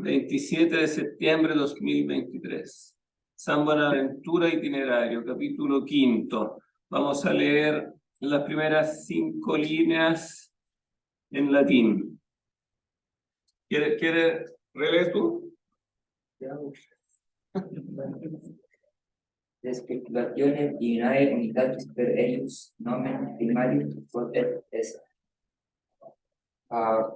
27 de septiembre de 2023. San Buenaventura Itinerario, capítulo 5. Vamos a leer las primeras 5 líneas en latín. ¿Quiere releer tú? De speculazione divinae unitatis per eius nomen primarius quod est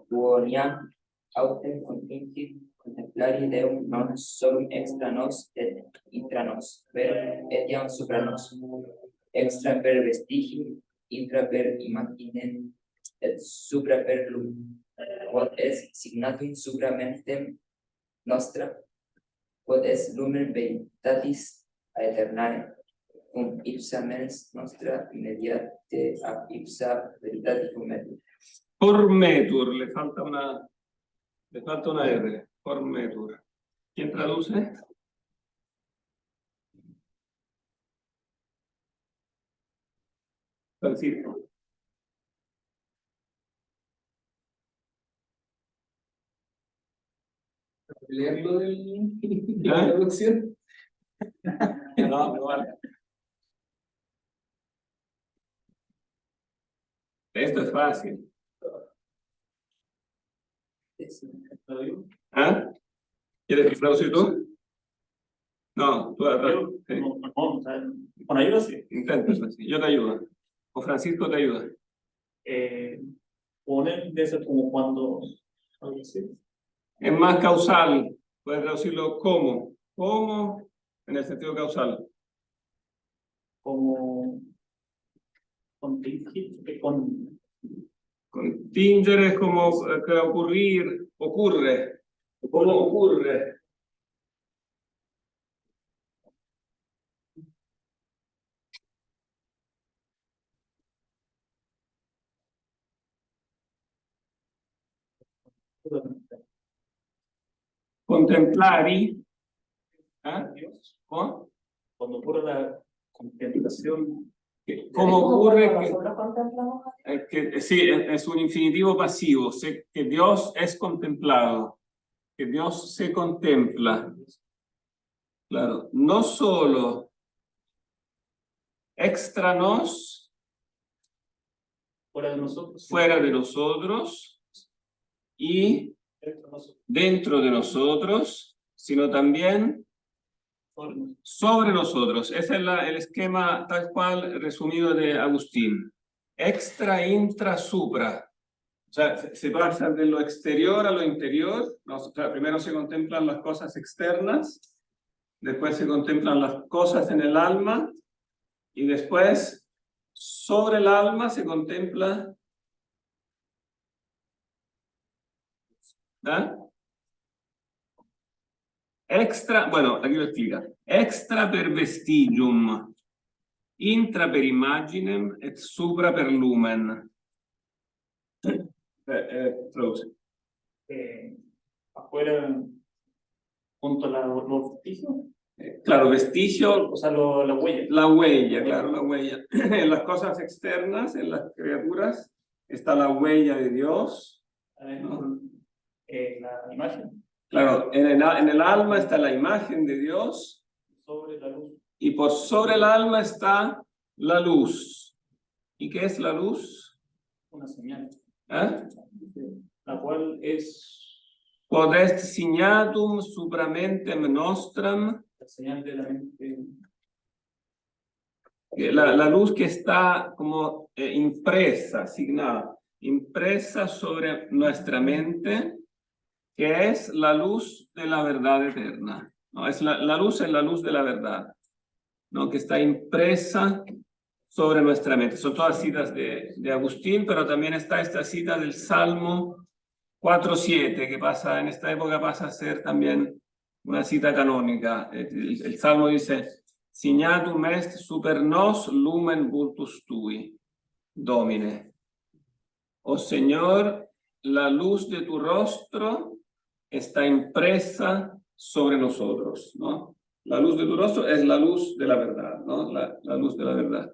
quoniam autem contingit contemplari Deum non solum extra nos et intra nos, per etiam supra nos, extra per vestigio, intra per imaginem et supra per lum, quod est signatum supra mentem nostra, quod est lumen veritatis aeternae, cum ipsa mens nostra mediate ab ipsa veritatis metur. Formetur, le falta una R. Formetur. ¿Quién traduce? Francisco. ¿Leerlo de la traducción? No vale. Esto es fácil. ¿Ah? ¿Quieres traducir tú? No, tú sí. Con ayuda sí. Intenta, yo te ayudo. O Francisco te ayuda. Poner de eso como cuando. Es más causal. Puedes traducirlo como. ¿Cómo? En el sentido causal. Como. Con. Contingere es como que ocurrir, ocurre. ¿Cómo ocurre? Contemplari. ¿Ah? ¿Cómo? Cuando ocurre la contemplación. ¿Cómo ocurre que sí, es un infinitivo pasivo, que Dios es contemplado, que Dios se contempla? Claro, no solo extra nos, Fuera de nosotros. Y dentro de nosotros, sino también sobre nosotros. Ese es el esquema tal cual resumido de Agustín. Extra, intra, supra. O sea, se pasa de lo exterior a lo interior. Primero se contemplan las cosas externas, después se contemplan las cosas en el alma, y después sobre el alma se contempla. ¿Ah? Extra, bueno, aquí lo explica. Extra per vestigium, intra per imaginem et supra per lumen. Traduce. Afuera, junto a los vestigios. Claro, vestigio. O sea, la huella. La huella, claro, la huella. En las cosas externas, en las criaturas, está la huella de Dios, ¿no? La imagen. Claro, en el alma está la imagen de Dios. Sobre la luz. Y por sobre el alma está la luz. ¿Y qué es la luz? Una señal. ¿Eh? La cual es. Quod est signatum supra mentem nostram. La señal de la mente. La luz que está como impresa, asignada, impresa sobre nuestra mente, que es la luz de la verdad eterna. ¿No? La luz es la luz de la verdad, ¿no? Que está impresa sobre nuestra mente. Son todas citas de Agustín, pero también está esta cita del Salmo 4:7, que pasa en esta época pasa a ser también una cita canónica. El Salmo dice: Signatum est super nos lumen vultus tui, Domine. Oh Señor, la luz de tu rostro está impresa sobre nosotros, ¿no? La luz de tu rostro es la luz de la verdad, ¿no? La luz de la verdad,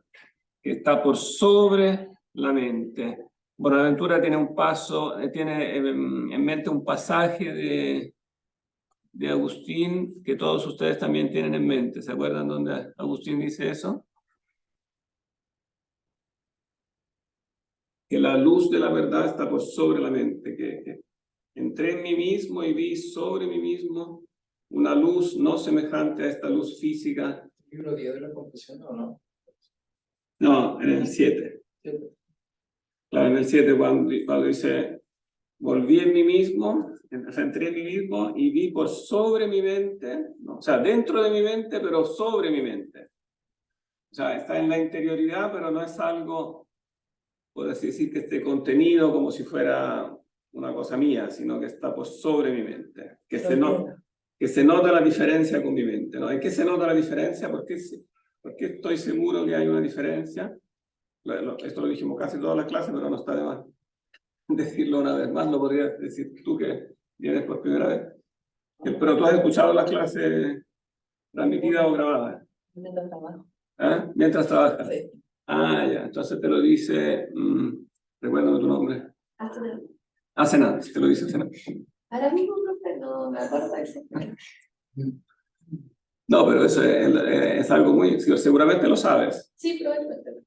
que está por sobre la mente. Bonaventura tiene en mente un pasaje de Agustín que todos ustedes también tienen en mente. ¿Se acuerdan dónde Agustín dice eso? Que la luz de la verdad está por sobre la mente, que entré en mí mismo y vi sobre mí mismo una luz no semejante a esta luz física. ¿Libro 10 de la Confesión o no? No, en el 7. Claro, en el 7 cuando dice, volví en mí mismo, entré en mí mismo y vi por sobre mi mente, ¿no? O sea, dentro de mi mente, pero sobre mi mente. O sea, está en la interioridad, pero no es algo, por así decir, que esté contenido como si fuera una cosa mía, sino que está por sobre mi mente, que se nota la diferencia con mi mente, ¿no? ¿En qué se nota la diferencia? ¿Por qué estoy seguro que hay una diferencia? Esto lo dijimos casi todas las clases, pero no está de más decirlo una vez más. Lo podrías decir tú que vienes por primera vez. Pero tú has escuchado las clases transmitidas o grabadas. Mientras trabajo. ¿Ah? Mientras trabajas. Sí. Ah, ya. Entonces te lo dice... recuérdame tu nombre. Senat. Te lo dice Senat. Ahora mismo, profe, no me acuerdo exactamente. No, pero eso es algo muy... Seguramente lo sabes. Sí, probablemente.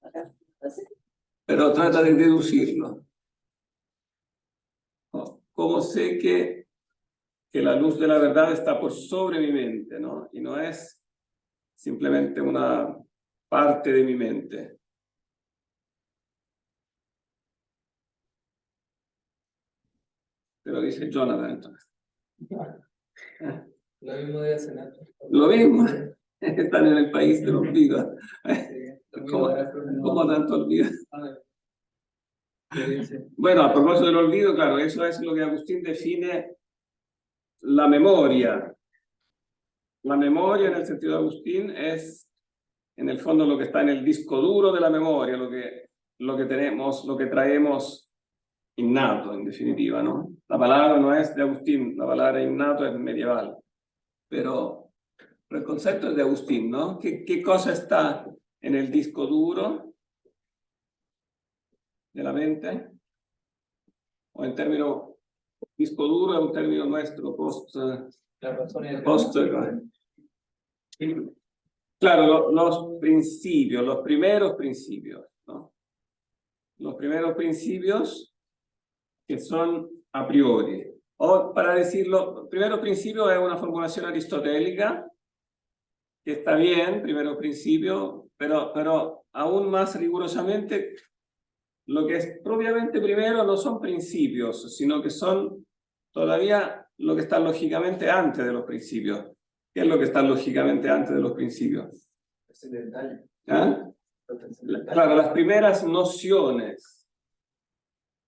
Acá, no sé. Pero trata de deducirlo. ¿Cómo sé que la luz de la verdad está por sobre mi mente, ¿no? Y no es simplemente una parte de mi mente? Te lo dice Jonathan, entonces. Lo mismo de Senat. Lo mismo. Están en el país del olvido. ¿Cómo tanto olvido? Bueno, a propósito del olvido, claro, eso es lo que Agustín define la memoria. La memoria, en el sentido de Agustín, es en el fondo lo que está en el disco duro de la memoria, lo que tenemos, lo que traemos innato, en definitiva, ¿no? La palabra no es de Agustín, la palabra innato es medieval, pero el concepto es de Agustín, ¿no? ¿Qué cosa está en el disco duro de la mente? O en términos, disco duro es un término nuestro, claro, los principios, los primeros principios, ¿no? Los primeros principios que son a priori. O para decirlo, primeros principios es una formulación aristotélica, que está bien, primeros principios, pero aún más rigurosamente, lo que es propiamente primero no son principios, sino que son todavía lo que está lógicamente antes de los principios. ¿Qué es lo que está lógicamente antes de los principios? ¿Ah? Claro, las primeras nociones,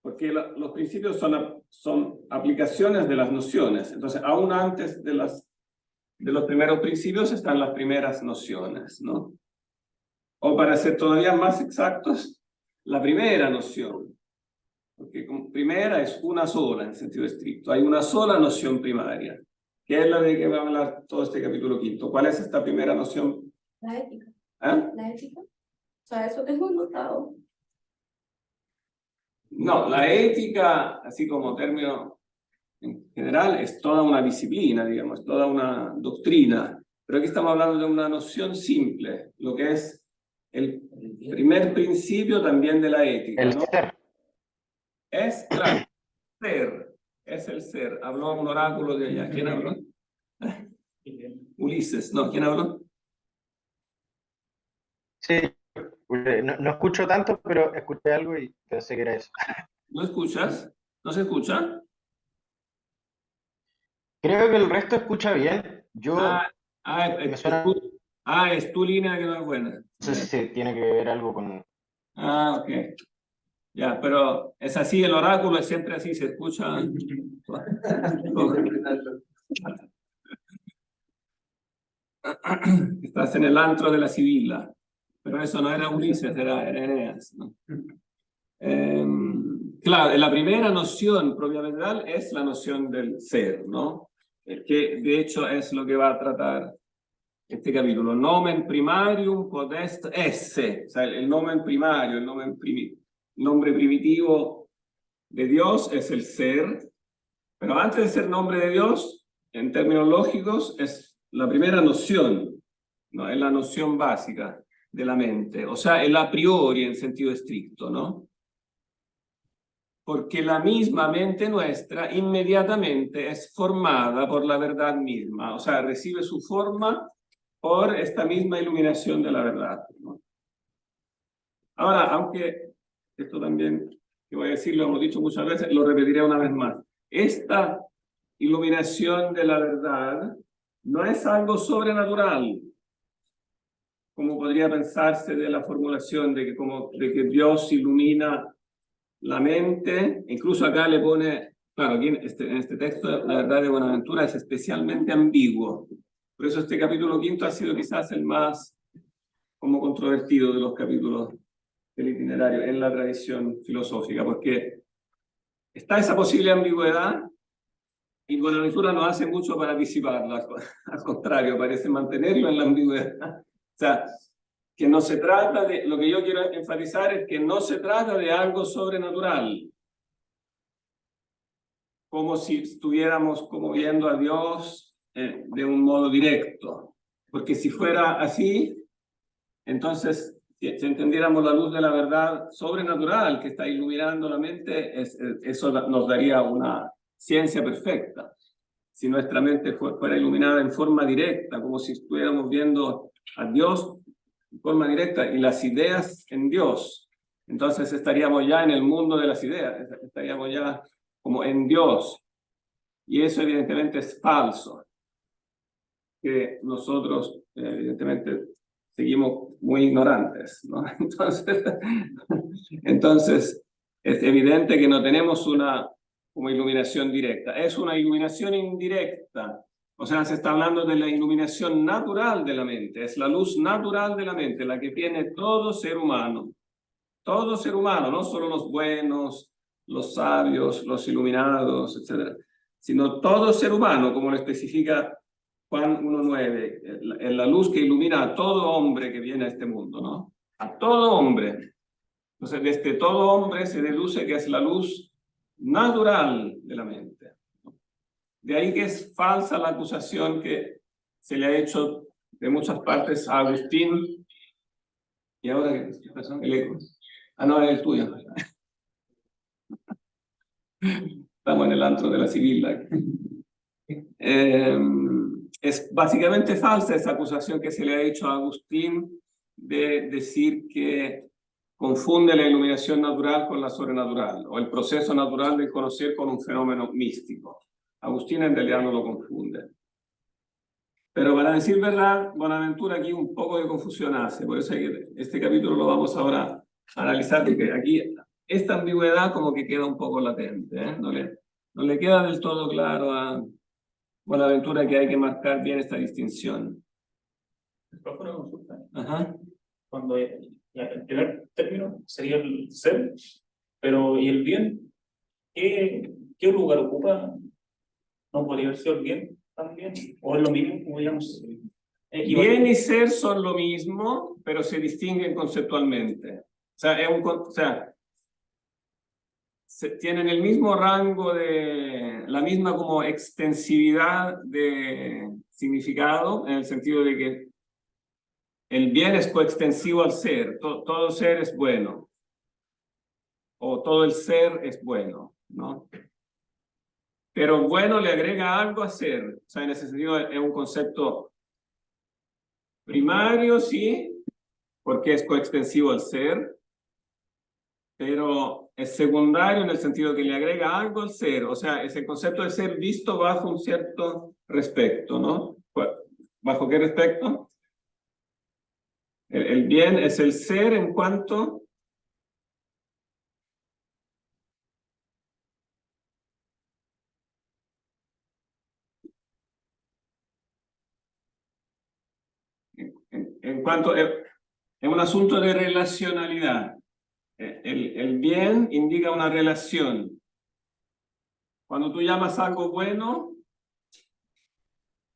porque los principios son aplicaciones de las nociones. Entonces, aún antes de los primeros principios están las primeras nociones, ¿no? O para ser todavía más exactos, la primera noción. Porque primera es una sola en sentido estricto. Hay una sola noción primaria, que es la de que va a hablar todo este capítulo quinto. ¿Cuál es esta primera noción? La ética. ¿Ah? La ética. O sea, eso tengo notado. No, la ética, así como término en general, es toda una disciplina, digamos, toda una doctrina. Pero aquí estamos hablando de una noción simple, lo que es el primer principio también de la ética, ¿no? Es, claro, ser, es el ser. Habló un oráculo de allá. ¿Quién habló? Ulises, ¿no? ¿Quién habló? Sí, no escucho tanto, pero escuché algo y pensé que era eso. ¿No escuchas? ¿No se escucha? Creo que el resto escucha bien. Yo me suena, no es tu línea que no es buena. sé si tiene que ver algo con... Ah, ok. Ya, pero es así, el oráculo es siempre así, se escucha. Estás en el antro de la Sibila, pero eso no era Ulises, era Eneas, ¿no? Claro, la primera noción propiamente tal es la noción del ser, ¿no? Que de hecho es lo que va a tratar este capítulo. Nomen primarium potest esse, o sea, el nomen primario, el nombre primitivo de Dios es el ser, pero antes de ser nombre de Dios en términos lógicos, es la primera noción, ¿no? Es la noción básica de la mente, o sea, el a priori en sentido estricto, ¿no? Porque la misma mente nuestra inmediatamente es formada por la verdad misma, o sea, recibe su forma por esta misma iluminación de la verdad, ¿no? Ahora, aunque esto también, que voy a decir, lo hemos dicho muchas veces, lo repetiré una vez más. Esta iluminación de la verdad no es algo sobrenatural, como podría pensarse de la formulación de que Dios ilumina la mente. Incluso acá le pone, claro, aquí en este texto, la verdad de Bonaventura es especialmente ambiguo. Por eso este capítulo 5 ha sido quizás el más como controvertido de los capítulos del itinerario en la tradición filosófica, porque está esa posible ambigüedad y Bonaventura no hace mucho para disiparla, al contrario, parece mantenerlo en la ambigüedad. O sea, que no se trata de, lo que yo quiero enfatizar es que no se trata de algo sobrenatural, como si estuviéramos como viendo a Dios de un modo directo, porque si fuera así, entonces si entendiéramos la luz de la verdad sobrenatural que está iluminando la mente, eso nos daría una ciencia perfecta. Si nuestra mente fuera iluminada en forma directa, como si estuviéramos viendo a Dios en forma directa y las ideas en Dios, entonces estaríamos ya en el mundo de las ideas, estaríamos ya como en Dios. Y eso evidentemente es falso, que nosotros evidentemente seguimos muy ignorantes, ¿no? Entonces es evidente que no tenemos una como iluminación directa, es una iluminación indirecta. O sea, se está hablando de la iluminación natural de la mente, es la luz natural de la mente, la que tiene todo ser humano, no solo los buenos, los sabios, los iluminados, etc., sino todo ser humano, como lo especifica Juan 1:9, en la luz que ilumina a todo hombre que viene a este mundo, ¿no? A todo hombre. Entonces, desde todo hombre se deduce que es la luz natural de la mente. De ahí que es falsa la acusación que se le ha hecho de muchas partes a Agustín. ¿Y ahora qué pasó? El eco. Ah, no, es el tuyo. Estamos en el antro de la Sibila. Es básicamente falsa esa acusación que se le ha hecho a Agustín de decir que confunde la iluminación natural con la sobrenatural, o el proceso natural de conocer con un fenómeno místico. Agustín en realidad no lo confunde. Pero para decir verdad, Bonaventura aquí un poco de confusión hace, por eso este capítulo lo vamos ahora a analizar, porque aquí esta ambigüedad como que queda un poco latente, ¿eh? No le queda del todo claro a Bonaventura que hay que marcar bien esta distinción. Después fue una consulta. Ajá. Cuando ya, el primer término sería el ser, pero ¿y el bien? ¿Qué lugar ocupa? ¿No podría haber sido el bien también? ¿O es lo mismo, como digamos? Bien y ser son lo mismo, pero se distinguen conceptualmente. O sea, tienen el mismo rango de, la misma como extensividad de significado, en el sentido de que el bien es coextensivo al ser, todo ser es bueno, o todo el ser es bueno, ¿no? Pero bueno le agrega algo a ser, o sea, en ese sentido es un concepto primario, sí, porque es coextensivo al ser, pero es secundario en el sentido que le agrega algo al ser, o sea, es el concepto de ser visto bajo un cierto respecto, ¿no? ¿Bajo qué respecto? El bien es el ser en cuanto es un asunto de relacionalidad. El bien indica una relación. Cuando tú llamas algo bueno,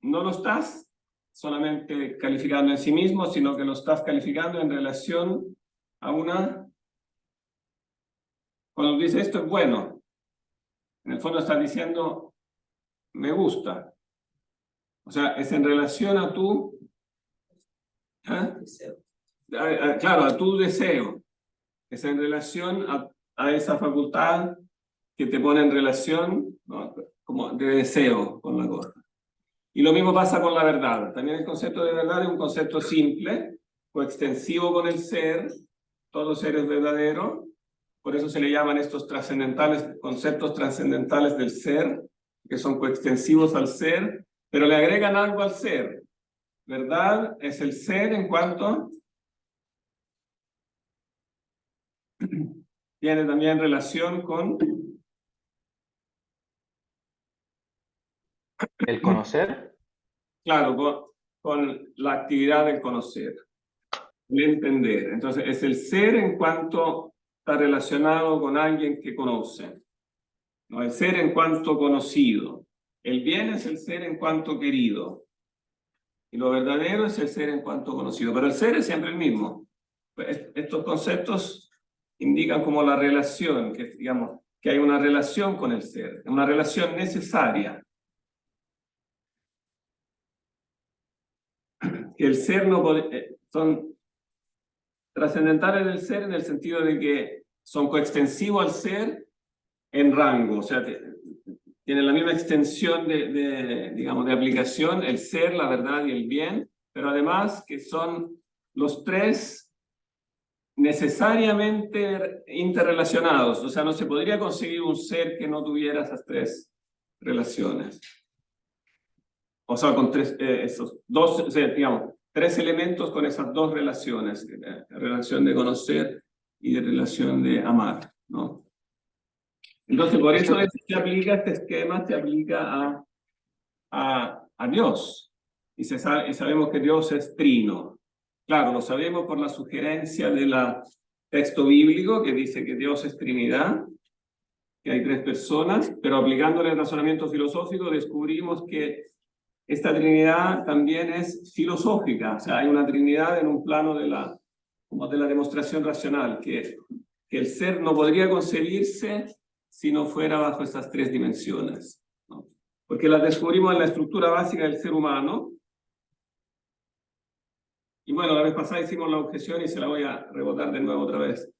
no lo estás solamente calificando en sí mismo, sino que lo estás calificando en relación a una... Cuando dices esto es bueno, en el fondo estás diciendo me gusta, O sea, es en relación a tu, ¿ah? Deseo. Claro, a tu deseo. Es en relación a esa facultad que te pone en relación, ¿no?, como de deseo con la cosa. Y lo mismo pasa con la verdad. También el concepto de verdad es un concepto simple, coextensivo con el ser. Todo ser es verdadero. Por eso se le llaman estos trascendentales, conceptos trascendentales del ser, que son coextensivos al ser, pero le agregan algo al ser. Verdad es el ser en cuanto tiene también relación con ¿El conocer? claro, con la actividad del conocer, el entender. Entonces, es el ser en cuanto está relacionado con alguien que conoce, ¿no? El ser en cuanto conocido. El bien es el ser en cuanto querido. Y lo verdadero es el ser en cuanto conocido. Pero el ser es siempre el mismo. Estos conceptos indican como la relación, que digamos, que hay una relación con el ser, una relación necesaria. Que el ser no puede, son trascendentales del ser en el sentido de que son coextensivos al ser en rango, o sea, tienen la misma extensión digamos, de aplicación, el ser, la verdad y el bien, pero además que son los tres necesariamente interrelacionados, o sea, no se podría conseguir un ser que no tuviera esas tres relaciones. O sea, con esos dos, o sea, digamos, tres elementos con esas dos relaciones, relación de conocer y de relación de amar, ¿no? Entonces, por eso se aplica este esquema, se aplica a Dios. Y sabemos que Dios es trino. Claro, lo sabemos por la sugerencia del texto bíblico que dice que Dios es Trinidad, que hay tres personas, pero aplicándole el razonamiento filosófico descubrimos que esta Trinidad también es filosófica, o sea, hay una Trinidad en un plano como de la demostración racional, que el ser no podría concebirse si no fuera bajo esas tres dimensiones, ¿no? Porque las descubrimos en la estructura básica del ser humano. Y bueno, la vez pasada hicimos la objeción y se la voy a rebotar de nuevo otra vez.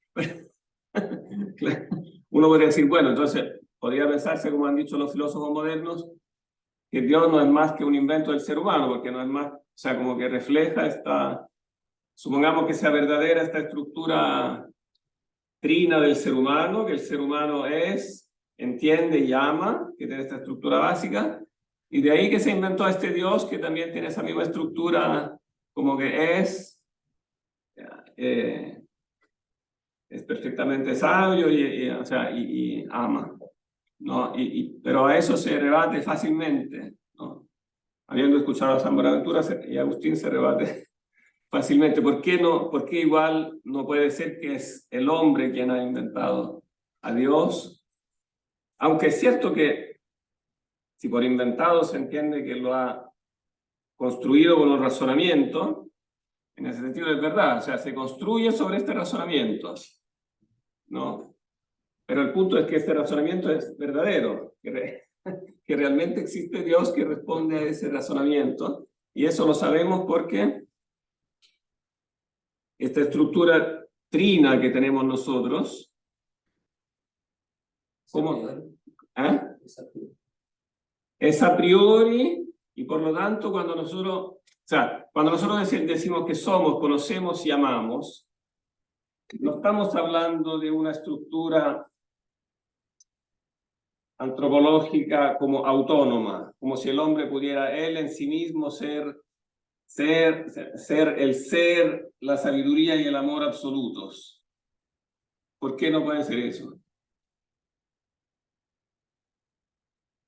Uno podría decir, bueno, entonces podría pensarse, como han dicho los filósofos modernos, que Dios no es más que un invento del ser humano, porque no es más, o sea, como que refleja esta, supongamos que sea verdadera esta estructura trina del ser humano, que el ser humano es, entiende y ama, que tiene esta estructura básica, y de ahí que se inventó este Dios que también tiene esa misma estructura, como que es perfectamente sabio o sea, y ama, ¿no? Pero a eso se rebate fácilmente, ¿no? Habiendo escuchado a San Buenaventura y Agustín se rebate fácilmente. ¿Por qué no? ¿Por qué igual no puede ser que es el hombre quien ha inventado a Dios? Aunque es cierto que si por inventado se entiende que lo ha construido con un razonamiento, en ese sentido es verdad, o sea, se construye sobre este razonamiento, ¿no? Pero el punto es que este razonamiento es verdadero, que realmente existe Dios que responde a ese razonamiento, y eso lo sabemos porque esta estructura trina que tenemos nosotros, ¿cómo? ¿Ah? Es a priori, y por lo tanto cuando nosotros decimos que somos, conocemos y amamos, no estamos hablando de una estructura antropológica como autónoma, como si el hombre pudiera él en sí mismo ser el ser, la sabiduría y el amor absolutos. ¿Por qué no puede ser eso?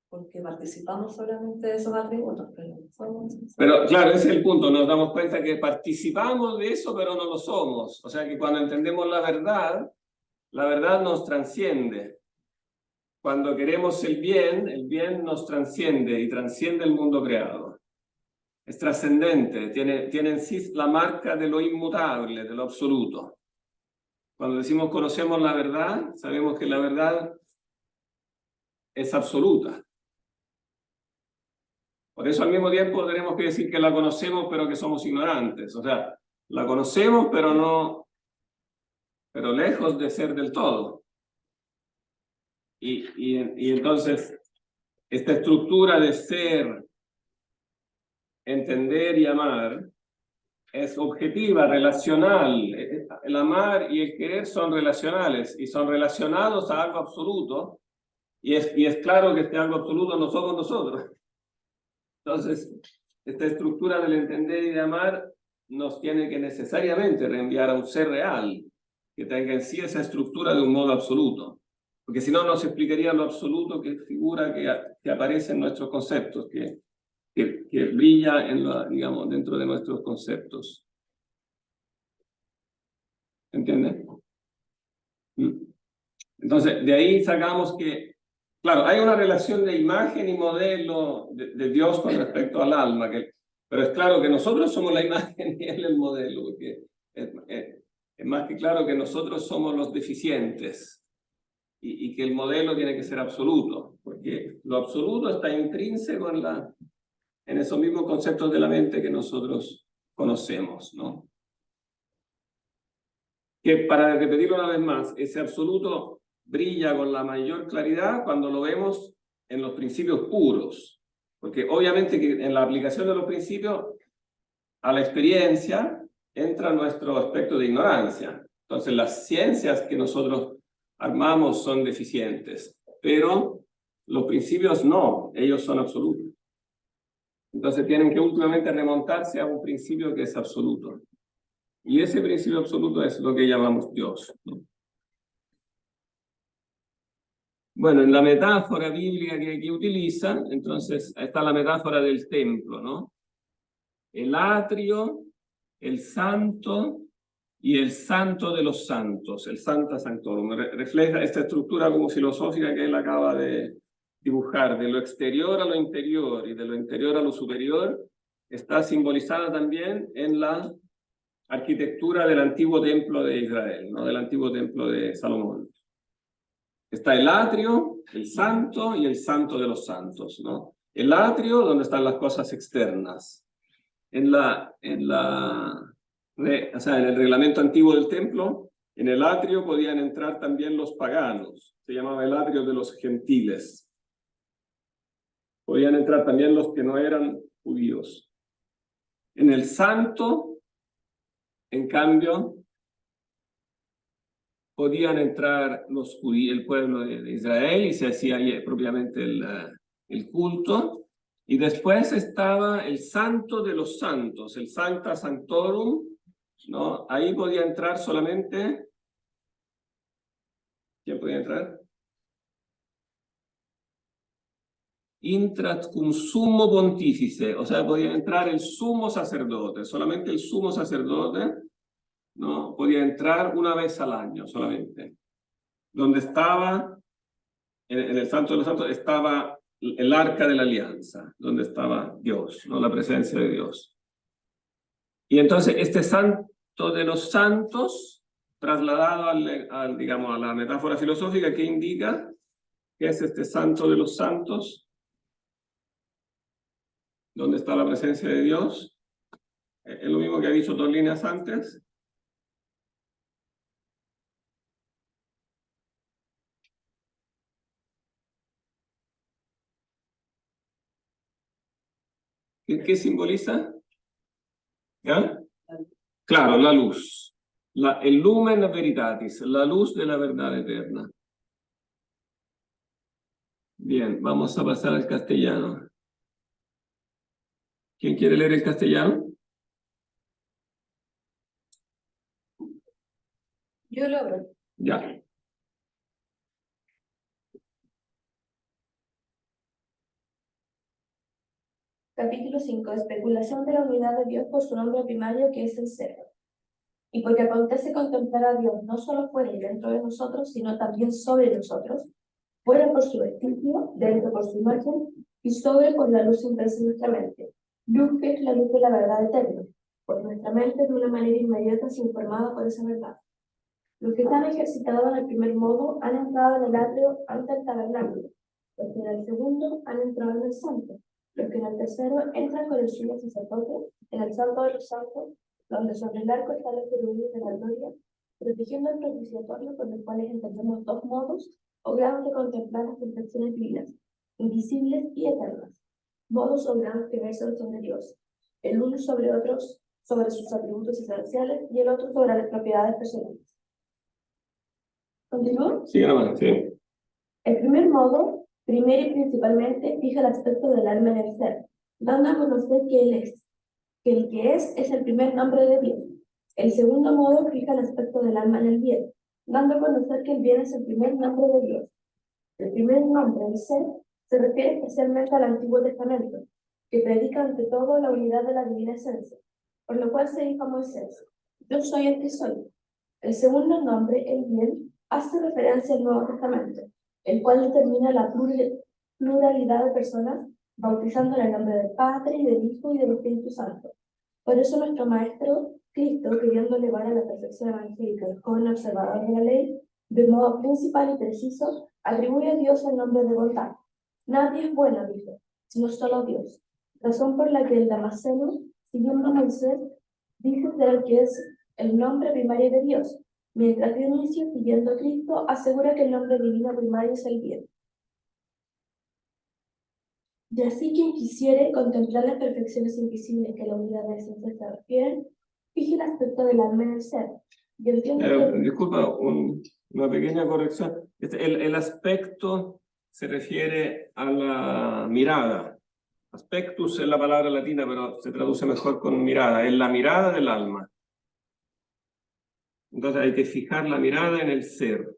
Porque participamos solamente de esos atributos, pero somos... Pero claro, ese es el punto, nos damos cuenta que participamos de eso, pero no lo somos. O sea que cuando entendemos la verdad nos transciende. Cuando queremos el bien nos transciende y transciende el mundo creado. Es trascendente, tiene en sí la marca de lo inmutable, de lo absoluto. Cuando decimos conocemos la verdad, sabemos que la verdad es absoluta. Por eso al mismo tiempo tenemos que decir que la conocemos, pero que somos ignorantes. O sea, la conocemos, pero no, pero lejos de ser del todo. Y entonces, esta estructura de ser, entender y amar es objetiva, relacional. El amar y el querer son relacionales y son relacionados a algo absoluto. Y es claro que este algo absoluto no somos nosotros. Entonces, esta estructura del entender y de amar nos tiene que necesariamente reenviar a un ser real que tenga en sí esa estructura de un modo absoluto. Porque si no, nos explicaría lo absoluto que figura que aparece en nuestros conceptos, que brilla digamos, dentro de nuestros conceptos. ¿Entiendes? Entonces, de ahí sacamos que, claro, hay una relación de imagen y modelo de Dios con respecto al alma, pero es claro que nosotros somos la imagen y Él el modelo, porque es más que claro que nosotros somos los deficientes y que el modelo tiene que ser absoluto, porque lo absoluto está intrínseco en esos mismos conceptos de la mente que nosotros conocemos, ¿no? Que para repetirlo una vez más, ese absoluto brilla con la mayor claridad cuando lo vemos en los principios puros, porque obviamente que en la aplicación de los principios a la experiencia entra nuestro aspecto de ignorancia. Entonces las ciencias que nosotros armamos son deficientes, pero los principios no, ellos son absolutos. Entonces tienen que últimamente remontarse a un principio que es absoluto. Y ese principio absoluto es lo que llamamos Dios, ¿no? Bueno, en la metáfora bíblica que aquí utiliza, entonces está la metáfora del templo, ¿no? El atrio, el santo y el santo de los santos, el Sancta Sanctorum. Refleja esta estructura como filosófica que él acaba de dibujar, de lo exterior a lo interior y de lo interior a lo superior, está simbolizada también en la arquitectura del antiguo templo de Israel, ¿no? Del antiguo templo de Salomón. Está el atrio, el santo y el santo de los santos, ¿no? El atrio, donde están las cosas externas. O sea, en el reglamento antiguo del templo, en el atrio podían entrar también los paganos. Se llamaba el atrio de los gentiles. Podían entrar también los que no eran judíos. En el santo, en cambio, podían entrar los judíos, el pueblo de Israel, y se hacía propiamente el culto. Y después estaba el santo de los santos, el Sancta Sanctorum, ¿no? Ahí podía entrar solamente... ¿Quién podía entrar? Intrat cum sumo pontífice, o sea, podía entrar el sumo sacerdote, solamente el sumo sacerdote, ¿no? Podía entrar una vez al año solamente. Donde estaba, en el Santo de los Santos, estaba el arca de la alianza, donde estaba Dios, ¿no? La presencia de Dios. Y entonces este santo de los santos, trasladado digamos, a la metáfora filosófica, ¿qué indica? ¿Qué es este santo de los santos? ¿Dónde está la presencia de Dios? Es lo mismo que ha dicho 2 líneas antes. ¿Qué simboliza? ¿Ya? Claro, la luz. El lumen veritatis, la luz de la verdad eterna. Bien, vamos a pasar al castellano. ¿Quién quiere leer el castellano? Yo lo abro. Ya. Capítulo 5. Especulación de la unidad de Dios por su nombre primario, que es el ser. Y porque acontece contemplar a Dios no solo fuera y dentro de nosotros, sino también sobre nosotros, fuera por su vestigio, dentro por su imagen, y sobre por la luz impresa en nuestra mente. Luz que es la luz de la verdad eterna, pues nuestra mente de una manera inmediata se informada por esa verdad. Los que están ejercitados en el primer modo han entrado en el atrio ante el tabernáculo, los que en el segundo han entrado en el santo, los que en el tercero entran con el suyo sacerdote en el santo de los santos, donde sobre el arco están los querubines de la gloria, protegiendo el propiciatorio, por los cuales entendemos dos modos o grados de contemplar las perfecciones divinas, invisibles y eternas. Modos o grados que versan sobre Dios, el uno sobre otros, sobre sus atributos esenciales, y el otro sobre las propiedades personales. ¿Continúo? Sí, hermano, sí. El primer modo, primero y principalmente, fija el aspecto del alma en el ser, dando a conocer que Él es, que el que es el primer nombre de Dios. El segundo modo fija el aspecto del alma en el bien, dando a conocer que el bien es el primer nombre de Dios. El primer nombre, el ser, se refiere especialmente al Antiguo Testamento, que predica ante todo la unidad de la divina esencia, por lo cual se dijo a Moisés: yo soy el que soy. El segundo nombre, el bien, hace referencia al Nuevo Testamento, el cual determina la pluralidad de personas, bautizando en el nombre del Padre, y del Hijo, y del Espíritu Santo. Por eso nuestro Maestro, Cristo, queriendo elevar a la perfección evangélica al joven observador de la ley, de modo principal y preciso, atribuye a Dios el nombre de bondad. Nadie es bueno, dijo, sino solo Dios. Razón por la que el Damasceno, siguiendo a Moisés, dice ser el que es el nombre primario de Dios, mientras Dionisio, siguiendo a Cristo, asegura que el nombre divino primario es el bien. Y así quien quisiere contemplar las perfecciones invisibles que la unidad de esencia se refieren, fije el aspecto del alma en el ser. Y entiende que... Disculpa, una pequeña corrección. El aspecto se refiere a la mirada. Aspectus es la palabra latina, pero se traduce mejor con mirada. Es la mirada del alma. Entonces hay que fijar la mirada en el ser.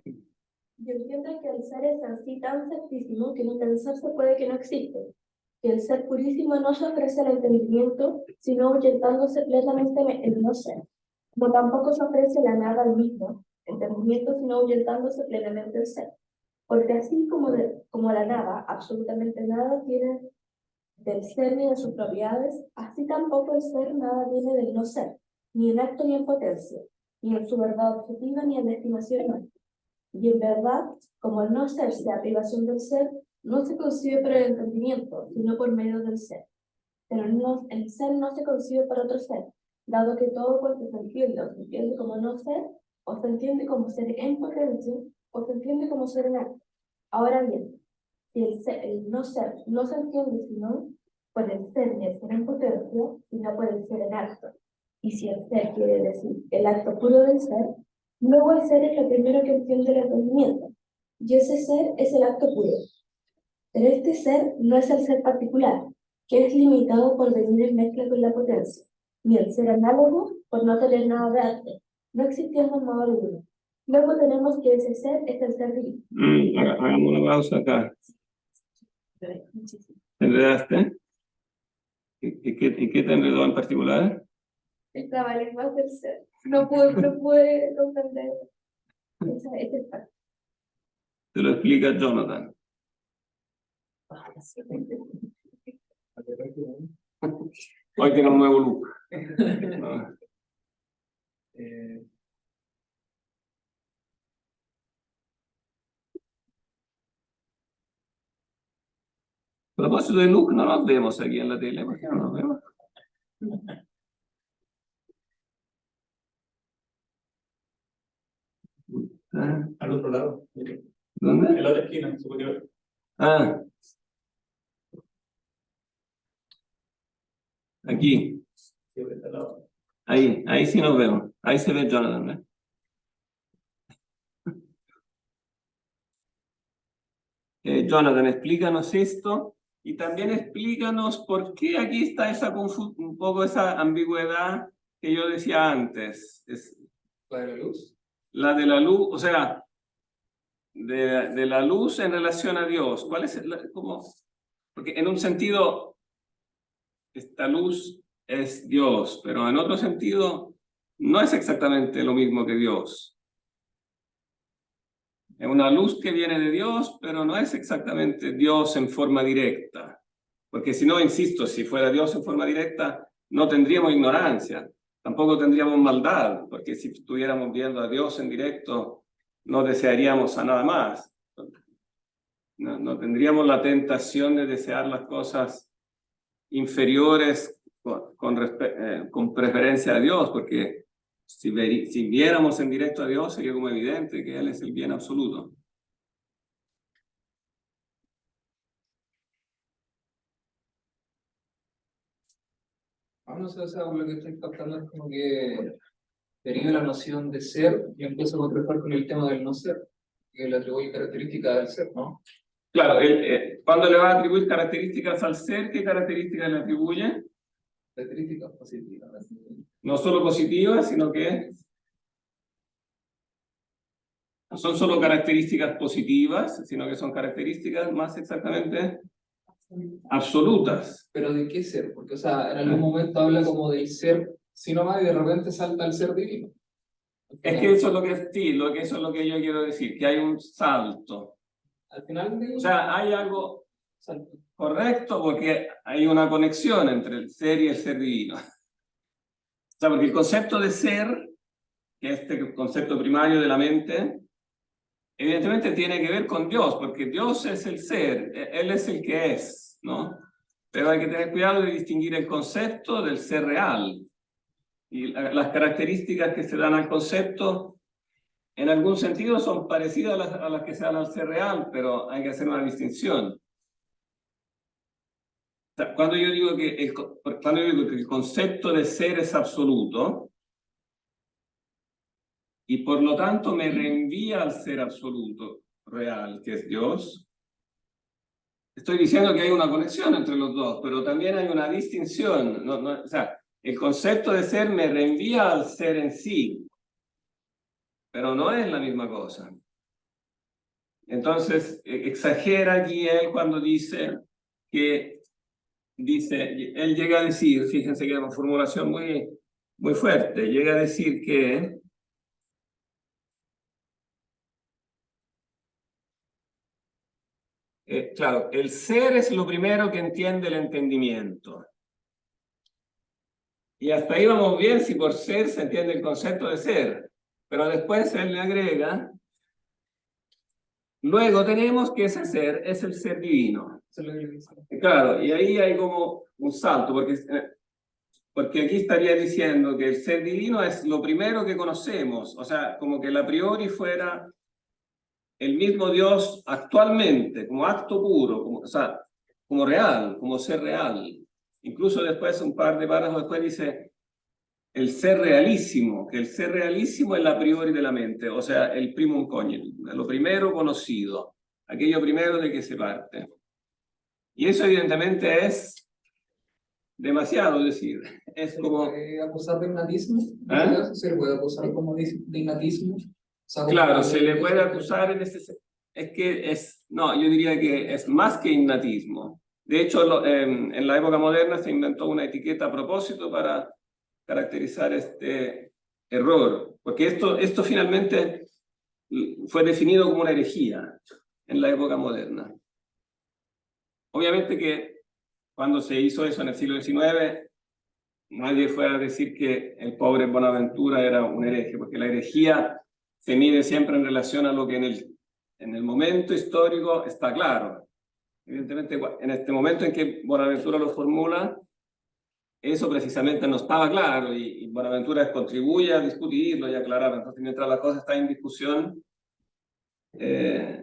Y entiende que el ser es así tan certísimo que ni pensarse puede que no existe. Que el ser purísimo no se ofrece al entendimiento, sino ahuyentándose plenamente el no ser. Como tampoco se ofrece la nada al mismo entendimiento, sino ahuyentándose plenamente el ser. Porque así como la nada, absolutamente nada tiene del ser ni de sus propiedades, así tampoco el ser nada tiene del no ser, ni en acto ni en potencia, ni en su verdad objetiva ni en la estimación humana. Y en verdad, como el no ser sea privación del ser, no se concibe por el entendimiento, sino por medio del ser. Pero el ser no se concibe por otro ser, dado que todo cuanto se entiende o se entiende como no ser, o se entiende como ser en potencia, o se entiende como ser en acto. Ahora bien, si el no ser no se entiende sino por el ser ni el ser en potencia, sino por el ser en acto, y si el ser quiere decir el acto puro del ser, luego el ser es lo primero que entiende el entendimiento, y ese ser es el acto puro. Pero este ser no es el ser particular, que es limitado por venir en mezcla con la potencia, ni el ser análogo por no tener nada de arte, no existiendo en modo alguno. Luego tenemos que ese ser es el ser divino. Hagamos una pausa acá. ¿Te enredaste? ¿Y qué te enredó en particular? Estaba lejos del ser. No pude comprender ese parte. Te lo explica Jonathan. Hoy tiene un nuevo look. ¿No? A propósito de look, no nos vemos aquí en la tele. ¿Por qué no nos vemos? Al otro lado. ¿Dónde? En la otra esquina, superior. Ah. Aquí. Sí, por este lado. Ahí sí nos vemos. Ahí se ve Jonathan, ¿eh? Jonathan, explícanos esto y también explícanos por qué aquí está un poco esa ambigüedad que yo decía antes. ¿La de la luz? La de la luz, o sea, de la luz en relación a Dios. ¿Cuál es porque en un sentido, esta luz es Dios, pero en otro sentido, no es exactamente lo mismo que Dios. Es una luz que viene de Dios, pero no es exactamente Dios en forma directa. Porque si no, insisto, si fuera Dios en forma directa, no tendríamos ignorancia, tampoco tendríamos maldad, porque si estuviéramos viendo a Dios en directo, no desearíamos a nada más. no tendríamos la tentación de desear las cosas inferiores con preferencia a Dios, porque si viéramos en directo a Dios sería como evidente que Él es el bien absoluto. Vamos a hacer lo que estoy captando es como que deriva la noción de ser y empieza a contrastar con el tema del no ser, que le atribuye características del ser, ¿no? Claro, cuando le va a atribuir características al ser, ¿qué características le atribuye? Características positivas. No solo positivas, sino que no son solo características positivas, sino que son características más exactamente absolutas. Pero ¿de qué ser? Porque, o sea, en algún momento habla como del ser, sino más y de repente salta al ser divino. Es que eso es lo que sí, eso es lo que yo quiero decir, que hay un salto. Al final de O sea, hay algo salto. correcto porque hay una conexión entre el ser y el ser divino. O sea, porque el concepto de ser, que es este concepto primario de la mente, evidentemente tiene que ver con Dios, porque Dios es el ser, Él es el que es, ¿no? Pero hay que tener cuidado de distinguir el concepto del ser real. Y las características que se dan al concepto, en algún sentido, son parecidas a las que se dan al ser real, pero hay que hacer una distinción. O sea, cuando yo digo que el concepto de ser es absoluto, y por lo tanto me reenvía al ser absoluto real, que es Dios, estoy diciendo que hay una conexión entre los dos, pero también hay una distinción. O sea, el concepto de ser me reenvía al ser en sí, pero no es la misma cosa. Entonces, exagera aquí él cuando dice, él llega a decir, fíjense que es una formulación muy fuerte, llega a decir que claro, el ser es lo primero que entiende el entendimiento. Y hasta ahí vamos bien si por ser se entiende el concepto de ser. Pero después él le agrega, luego tenemos que ese ser es el ser divino. Eso es lo que le dice. Claro, y ahí hay como un salto, porque aquí estaría diciendo que el ser divino es lo primero que conocemos. O sea, como que a priori fuera el mismo Dios actualmente, como acto puro, o sea, como real, como ser real. Incluso después, un par de párrafos después dice el ser realísimo, que el ser realísimo es la priori de la mente, o sea, el primum cognitum, lo primero conocido, aquello primero de que se parte. Y eso evidentemente es demasiado decir, es como... ¿Se puede acusar de innatismo? ¿Ah? ¿Se le puede acusar como de innatismo? O sea, como Claro, que- se le puede acusar en no, yo diría que es más que innatismo. De hecho, en la época moderna se inventó una etiqueta a propósito para caracterizar este error, porque esto finalmente fue definido como una herejía en la época moderna. Obviamente que cuando se hizo eso en el siglo XIX, nadie fue a decir que el pobre Bonaventura era un hereje, porque la herejía se mide siempre en relación a lo que en el momento histórico está claro. Evidentemente, en este momento en que Bonaventura lo formula, eso precisamente no estaba claro y Bonaventura contribuye a discutirlo y aclararlo. Entonces, mientras la cosa está en discusión,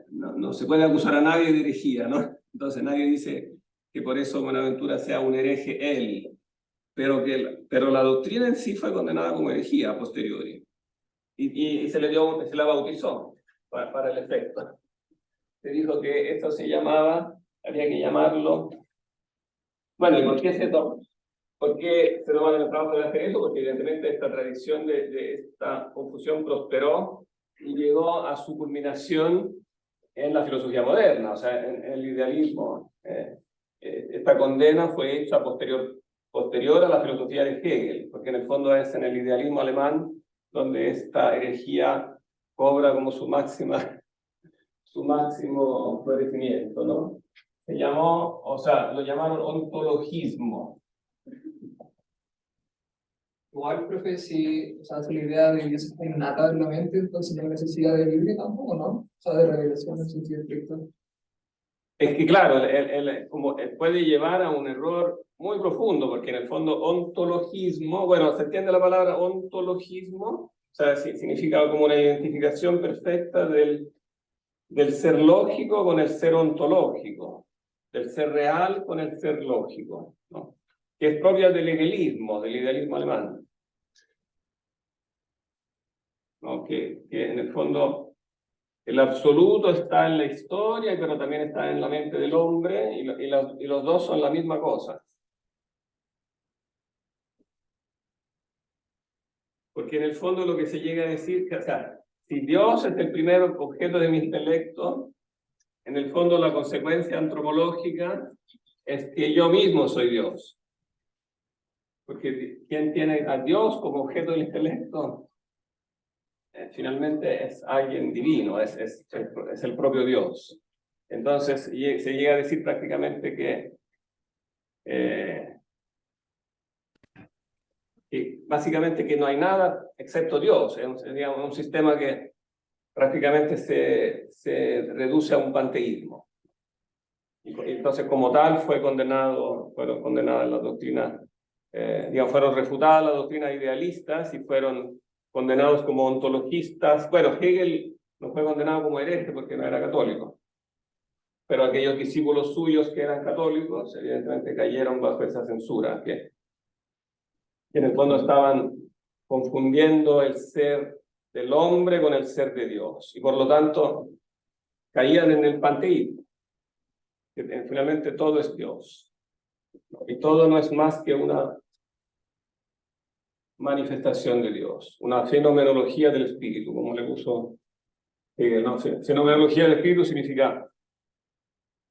no se puede acusar a nadie de herejía, ¿no? Entonces, nadie dice que por eso Bonaventura sea un hereje él, pero la doctrina en sí fue condenada como herejía a posteriori. Y se la bautizó para el efecto. Se dijo que esto había que llamarlo. Bueno, ¿y por qué se toman el trabajo de hacer eso? Porque evidentemente esta tradición de esta confusión prosperó y llegó a su culminación en la filosofía moderna, o sea, en el idealismo. Esta condena fue hecha posterior a la filosofía de Hegel, porque en el fondo es en el idealismo alemán donde esta herejía cobra como su máximo florecimiento, ¿no? Lo llamaron ontologismo. Igual, profe, si o sea, hace la idea de Dios está innata en la mente, entonces no hay necesidad de libre tampoco, ¿no? O sea, de revelación en sentido estricto. Es que claro, como puede llevar a un error muy profundo, porque en el fondo ontologismo, bueno, ¿se entiende la palabra ontologismo? O sea, significa como una identificación perfecta del ser lógico con el ser ontológico, del ser real con el ser lógico, ¿no? Que es propia del idealismo alemán, ¿no? Que en el fondo el absoluto está en la historia, pero también está en la mente del hombre, y los dos son la misma cosa. Porque en el fondo lo que se llega a decir, que, o sea, si Dios es el primer objeto de mi intelecto, en el fondo la consecuencia antropológica es que yo mismo soy Dios. Porque ¿quién tiene a Dios como objeto del intelecto? Finalmente es alguien divino, es el propio Dios. Entonces se llega a decir prácticamente que básicamente que no hay nada excepto Dios. Es un sistema que prácticamente se reduce a un panteísmo. Y entonces, como tal, fueron condenadas las doctrinas, fueron refutadas las doctrinas idealistas y fueron condenados como ontologistas. Bueno, Hegel no fue condenado como hereje porque no era católico, pero aquellos discípulos suyos que eran católicos, evidentemente cayeron bajo esa censura, que en el fondo estaban confundiendo el ser del hombre con el ser de Dios, y por lo tanto caían en el panteísmo, que finalmente todo es Dios, y todo no es más que una manifestación de Dios, una fenomenología del espíritu, como le puso Hegel, ¿no? Fenomenología del espíritu significa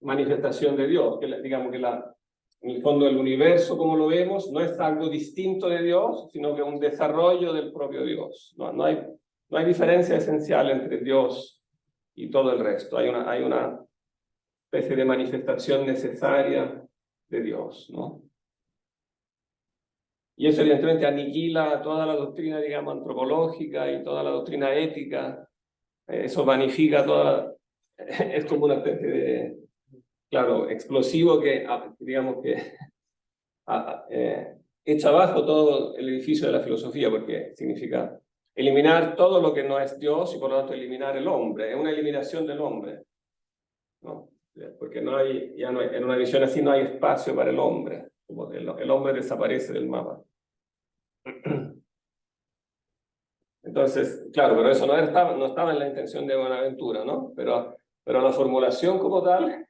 manifestación de Dios, que digamos que en el fondo el universo como lo vemos no es algo distinto de Dios, sino que un desarrollo del propio Dios. No hay diferencia esencial entre Dios y todo el resto. Hay una especie de manifestación necesaria de Dios, ¿no? Y eso evidentemente aniquila toda la doctrina, digamos, antropológica y toda la doctrina ética. Eso magnifica toda... Es como una especie de, claro, explosivo que, digamos que echa abajo todo el edificio de la filosofía, porque significa eliminar todo lo que no es Dios y por lo tanto eliminar el hombre. Es una eliminación del hombre, ¿no? Porque en una visión así no hay espacio para el hombre, como que el hombre desaparece del mapa. Entonces, claro, pero eso no estaba en la intención de Bonaventura, ¿no? Pero la formulación como tal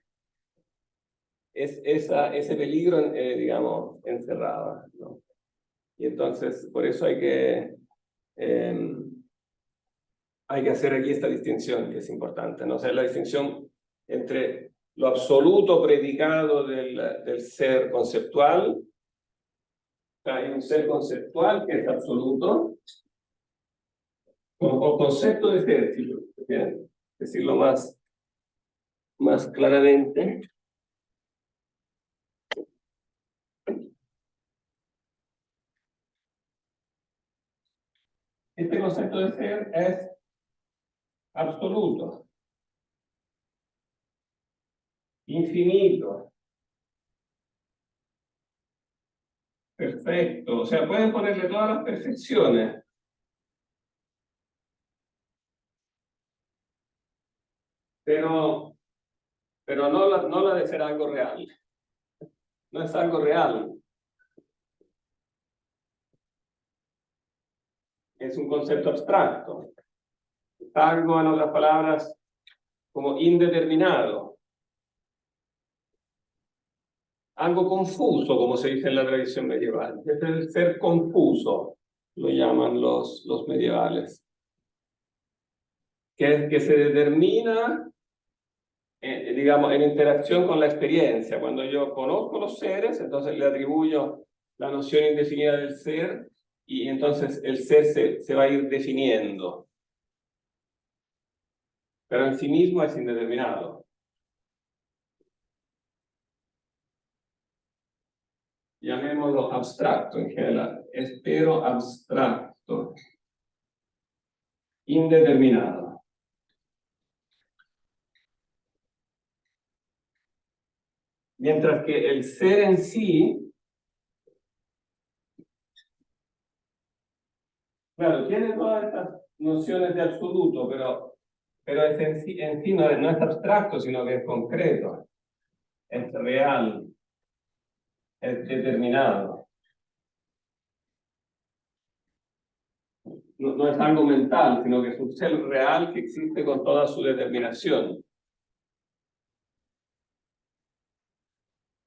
es ese peligro, digamos, encerrado, ¿no? Y entonces, por eso hay que hacer aquí esta distinción, que es importante, ¿no? O sea, la distinción entre lo absoluto predicado del ser conceptual. Hay un ser conceptual que es absoluto, o concepto de ser, si quieren decirlo más claramente. Este concepto de ser es absoluto, infinito, perfecto. O sea, pueden ponerle todas las perfecciones, pero no la de ser algo real. No es algo real. Es un concepto abstracto. Es algo, en otras palabras, como indeterminado. Algo confuso, como se dice en la tradición medieval. Es el ser confuso, lo llaman los medievales. Que se determina, digamos, en interacción con la experiencia. Cuando yo conozco los seres, entonces le atribuyo la noción indefinida del ser, y entonces el ser se va a ir definiendo. Pero en sí mismo es indeterminado. Llamémoslo abstracto en general, pero abstracto, indeterminado. Mientras que el ser en sí, claro, tiene todas estas nociones de absoluto, pero es en sí no es abstracto, sino que es concreto, es real, es determinado. No es algo mental, sino que es un ser real que existe con toda su determinación.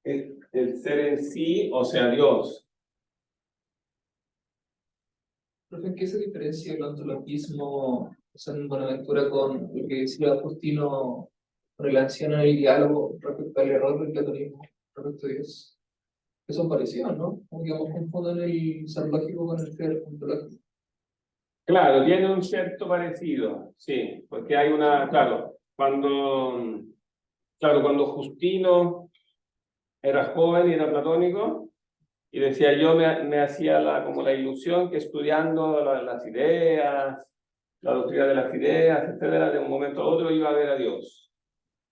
Es el ser en sí, o sea, Dios. Profe, ¿en qué se diferencia el ontologismo, o sea, en Buenaventura, con lo que decía Agustino relaciona el diálogo respecto al error del platonismo respecto a Dios? Que son parecidos, ¿no? Como que confunden el ser lógico con el ser ontológico. Claro, tiene un cierto parecido, sí, porque hay una, claro, cuando Justino era joven y era platónico, y decía yo me hacía como la ilusión que estudiando las ideas, la doctrina de las ideas, etcétera, de un momento a otro iba a ver a Dios.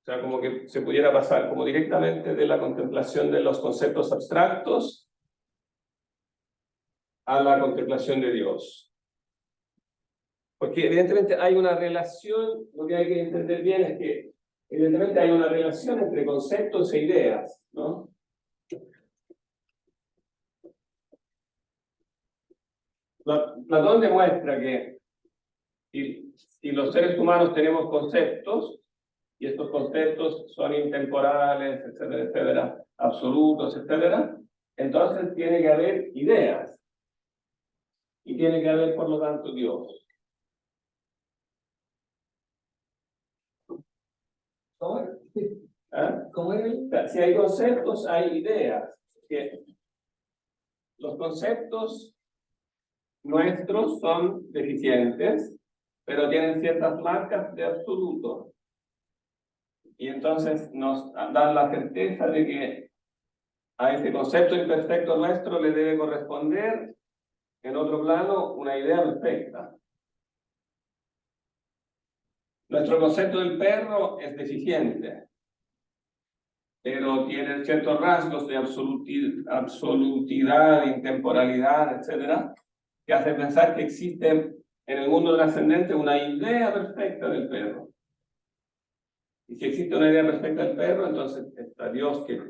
O sea, como que se pudiera pasar como directamente de la contemplación de los conceptos abstractos a la contemplación de Dios. Porque evidentemente hay una relación, lo que hay que entender bien es que evidentemente hay una relación entre conceptos e ideas, ¿no? Platón demuestra que si los seres humanos tenemos conceptos, y estos conceptos son intemporales, etcétera, etcétera, absolutos, etcétera, entonces tiene que haber ideas. Y tiene que haber, por lo tanto, Dios. ¿Cómo era? ¿Ah? ¿Cómo era? Si hay conceptos, hay ideas. Que los conceptos nuestros son deficientes, pero tienen ciertas marcas de absoluto. Y entonces nos dan la certeza de que a ese concepto imperfecto nuestro le debe corresponder en otro plano una idea perfecta. Nuestro concepto del perro es deficiente, pero tiene ciertos rasgos de absolutidad, intemporalidad, etcétera, que hace pensar que existe en el mundo trascendente una idea perfecta del perro. Y si existe una idea perfecta del perro, entonces está Dios que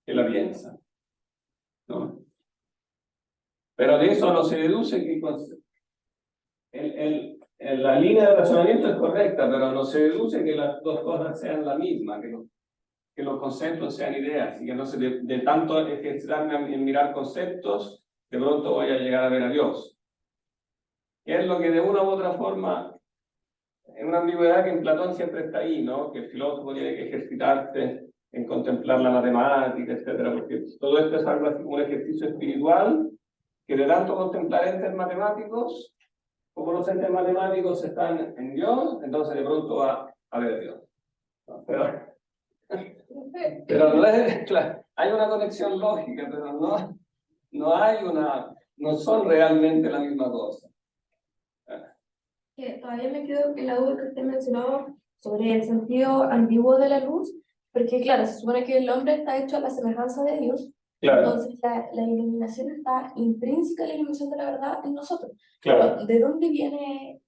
la piensa, ¿no? Pero de eso no se deduce que la línea de razonamiento es correcta, pero no se deduce que las dos cosas sean la misma, que los conceptos sean ideas, y que no se de tanto ejercitarme en mirar conceptos, de pronto voy a llegar a ver a Dios. Que es lo que de una u otra forma, en una ambigüedad que en Platón siempre está ahí, ¿no? Que el filósofo tiene que ejercitarse en contemplar la matemática, etcétera, porque todo esto es algo así como un ejercicio espiritual, que de tanto contemplar entes matemáticos, como los entes matemáticos están en Dios, entonces de pronto va a ver a Dios. ¿No? Pero no es, claro, hay una conexión lógica, pero no son realmente la misma cosa. Que todavía me quedo en la duda que usted mencionó sobre el sentido ambiguo de la luz, porque claro, se supone que el hombre está hecho a la semejanza de Dios, Claro, entonces la iluminación está intrínseca, la iluminación de la verdad en nosotros. claro. Pero ¿de dónde viene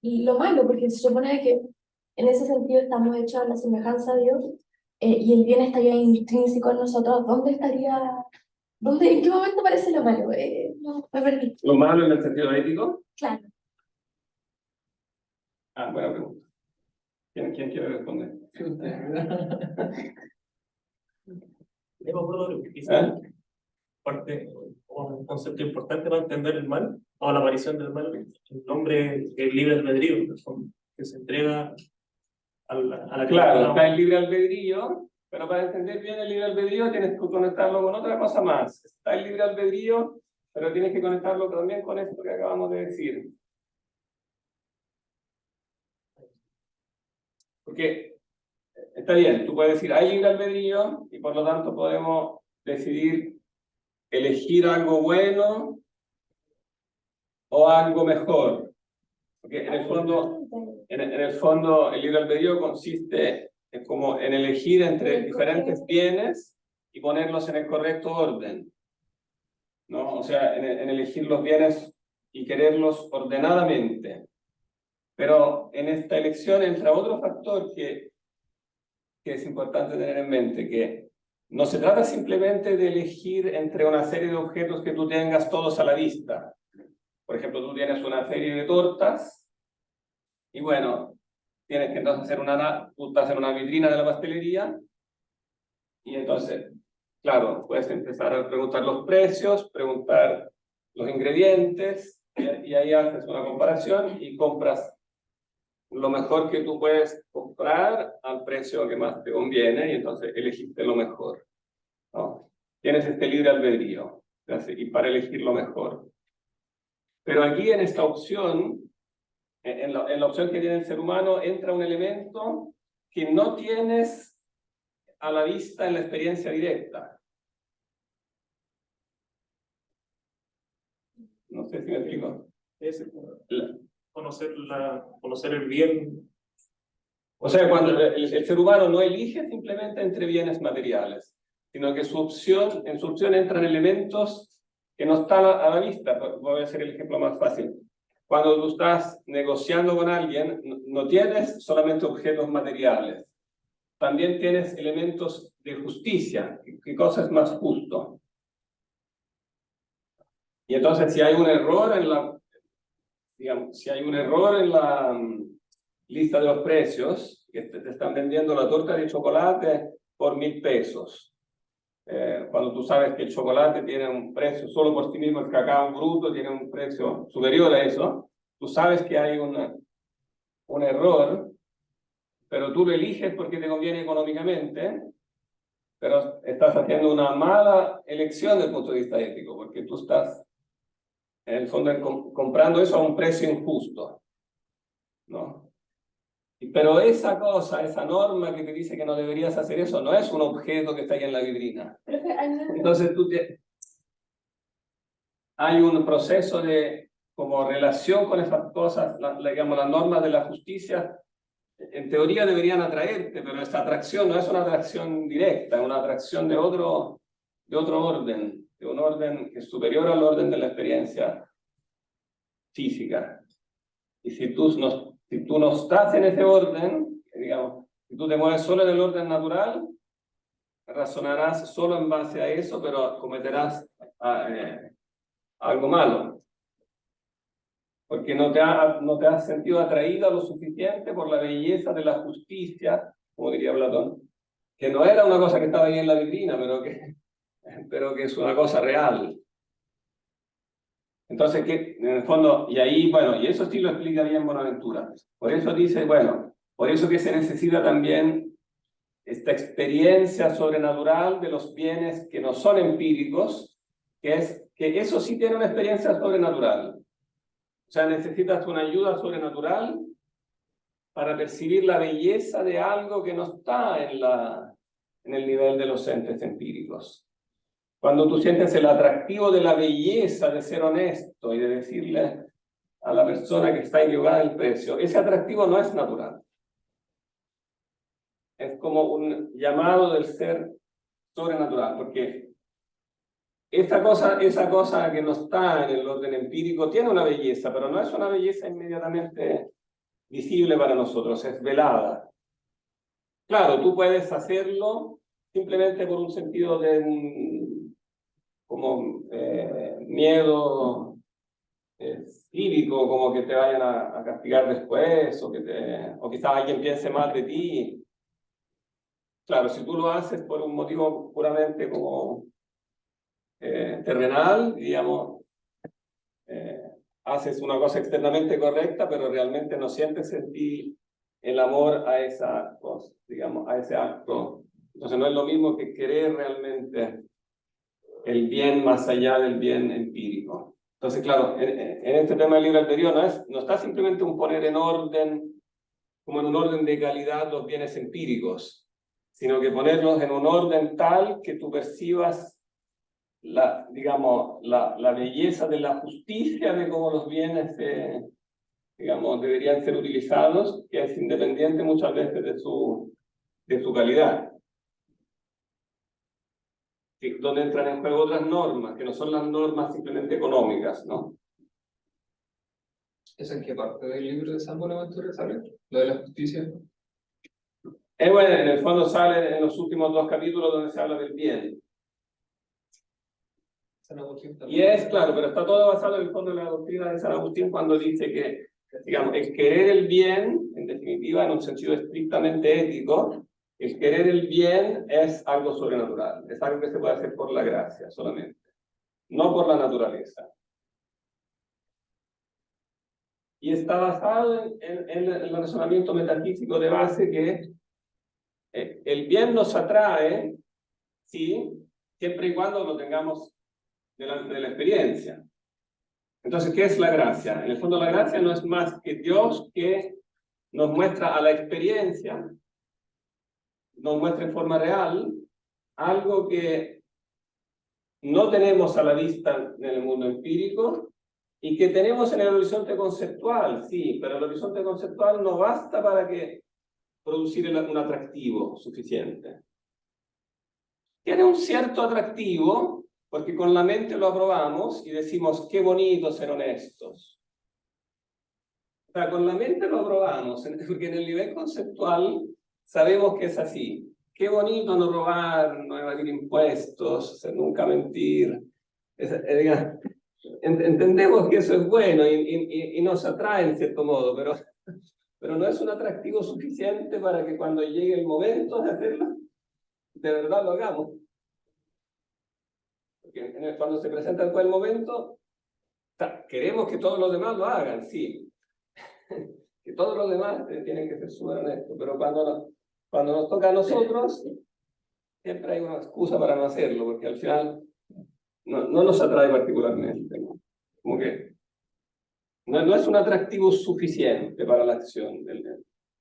lo malo? Porque se supone que en ese sentido estamos hechos a la semejanza de Dios y el bien estaría intrínseco en nosotros. ¿Dónde estaría? ¿En qué momento aparece lo malo? No, me perdí. ¿Lo malo en el sentido ético? Claro. Ah, buena pregunta. ¿Quién quiere responder? Yo me acuerdo que quizás parte, o un concepto importante para entender el mal, o la aparición del mal, el hombre es libre albedrío, que se entrega a la Claro, está el libre albedrío, pero para entender bien el libre albedrío tienes que conectarlo con otra cosa más. Está el libre albedrío, pero tienes que conectarlo también con esto que acabamos de decir. Porque está bien, tú puedes decir, hay libre albedrío y por lo tanto podemos decidir elegir algo bueno o algo mejor. Porque en el fondo el libre albedrío consiste es como en elegir entre En diferentes escoger. bienes y ponerlos en el correcto orden, ¿no? O sea, en elegir los bienes y quererlos ordenadamente. Pero en esta elección entra otro factor que es importante tener en mente, que no se trata simplemente de elegir entre una serie de objetos que tú tengas todos a la vista. Por ejemplo, tú tienes una serie de tortas y bueno, tienes que entonces tú estás en una vitrina de la pastelería y entonces, claro, puedes empezar a preguntar los precios, preguntar los ingredientes y ahí haces una comparación y compras lo mejor que tú puedes comprar al precio que más te conviene y entonces elegiste lo mejor, ¿no? Tienes este libre albedrío y para elegir lo mejor. Pero aquí en esta opción, en la opción que tiene el ser humano, entra un elemento que no tienes a la vista en la experiencia directa. No sé si me explico. Conocer el bien. O sea, cuando el ser humano no elige simplemente entre bienes materiales, sino que en su opción entran elementos que no están a la vista. Voy a hacer el ejemplo más fácil. Cuando tú estás negociando con alguien, no tienes solamente objetos materiales, también tienes elementos de justicia. ¿Qué cosa es más justo? Y entonces, si hay un error en la, digamos, si hay un error en la lista de los precios, que te están vendiendo la torta de chocolate por 1.000 pesos. Cuando tú sabes que el chocolate tiene un precio, solo por sí mismo el cacao bruto tiene un precio superior a eso, tú sabes que hay un error, pero tú lo eliges porque te conviene económicamente, pero estás haciendo una mala elección desde el punto de vista ético, porque tú estás, en el fondo, comprando eso a un precio injusto, ¿no? Pero esa cosa, esa norma que te dice que no deberías hacer eso, no es un objeto que está ahí en la vitrina. Entonces hay un proceso de como relación con esas cosas, digamos, las normas de la justicia, en teoría deberían atraerte, pero esta atracción no es una atracción directa, es una atracción de otro orden, de un orden que es superior al orden de la experiencia física. Y si tú no estás en ese orden, digamos, si tú te mueves solo en el orden natural, razonarás solo en base a eso, pero cometerás algo malo. Porque no te has sentido atraído lo suficiente por la belleza de la justicia, como diría Platón, que no era una cosa que estaba ahí en la vitrina, pero que es una cosa real. Entonces, que en el fondo, y ahí, bueno, y eso sí lo explica bien Bonaventura. Por eso dice, bueno, por eso que se necesita también esta experiencia sobrenatural de los bienes que no son empíricos, que eso sí tiene una experiencia sobrenatural. O sea, necesitas una ayuda sobrenatural para percibir la belleza de algo que no está en el nivel de los entes empíricos. Cuando tú sientes el atractivo de la belleza de ser honesto y de decirle a la persona que está equivocada el precio, ese atractivo no es natural. Es como un llamado del ser sobrenatural, porque esa cosa que no está en el orden empírico tiene una belleza, pero no es una belleza inmediatamente visible para nosotros, es velada. Claro, tú puedes hacerlo simplemente por un sentido de como miedo cívico, como que te vayan a castigar después, o quizás alguien piense mal de ti. Claro, si tú lo haces por un motivo puramente como terrenal, digamos, haces una cosa externamente correcta, pero realmente no sientes en ti el amor a esa cosa, digamos, a ese acto. Entonces no es lo mismo que querer realmente el bien más allá del bien empírico. Entonces, claro, en este tema del libre albedrío no está simplemente un poner en orden, como en un orden de calidad los bienes empíricos, sino que ponerlos en un orden tal que tú percibas digamos, la belleza de la justicia de cómo los bienes digamos, deberían ser utilizados, que es independiente muchas veces de su de su calidad. Donde entran en juego otras normas, que no son las normas simplemente económicas, ¿no? ¿Es en qué parte del libro de San Buenaventura sale? Lo de la justicia. Bueno, en el fondo sale en los últimos 2 capítulos donde se habla del bien. San Agustín Y es claro, pero está todo basado en el fondo de la doctrina de San Agustín cuando dice que, digamos, el querer el bien, en definitiva, en un sentido estrictamente ético, el querer el bien es algo sobrenatural, es algo que se puede hacer por la gracia solamente, no por la naturaleza. Y está basado en el razonamiento metafísico de base que el bien nos atrae, sí, siempre y cuando lo tengamos delante de la experiencia. Entonces, ¿qué es la gracia? En el fondo, la gracia no es más que Dios que nos muestra a la experiencia, nos muestra en forma real, algo que no tenemos a la vista en el mundo empírico y que tenemos en el horizonte conceptual, sí, pero el horizonte conceptual no basta para que producir un atractivo suficiente. Tiene un cierto atractivo porque con la mente lo aprobamos y decimos, qué bonito ser honestos. O sea, con la mente lo aprobamos, porque en el nivel conceptual sabemos que es así. Qué bonito no robar, no evadir impuestos, nunca mentir. Entendemos que eso es bueno y nos atrae en cierto modo, pero no es un atractivo suficiente para que cuando llegue el momento de hacerlo, de verdad lo hagamos. Porque cuando se presenta el momento, queremos que todos los demás lo hagan, sí. Que todos los demás tienen que ser súper honestos, pero cuando nos toca a nosotros, siempre hay una excusa para no hacerlo, porque al final no nos atrae particularmente, ¿no? Como que no es un atractivo suficiente para la acción.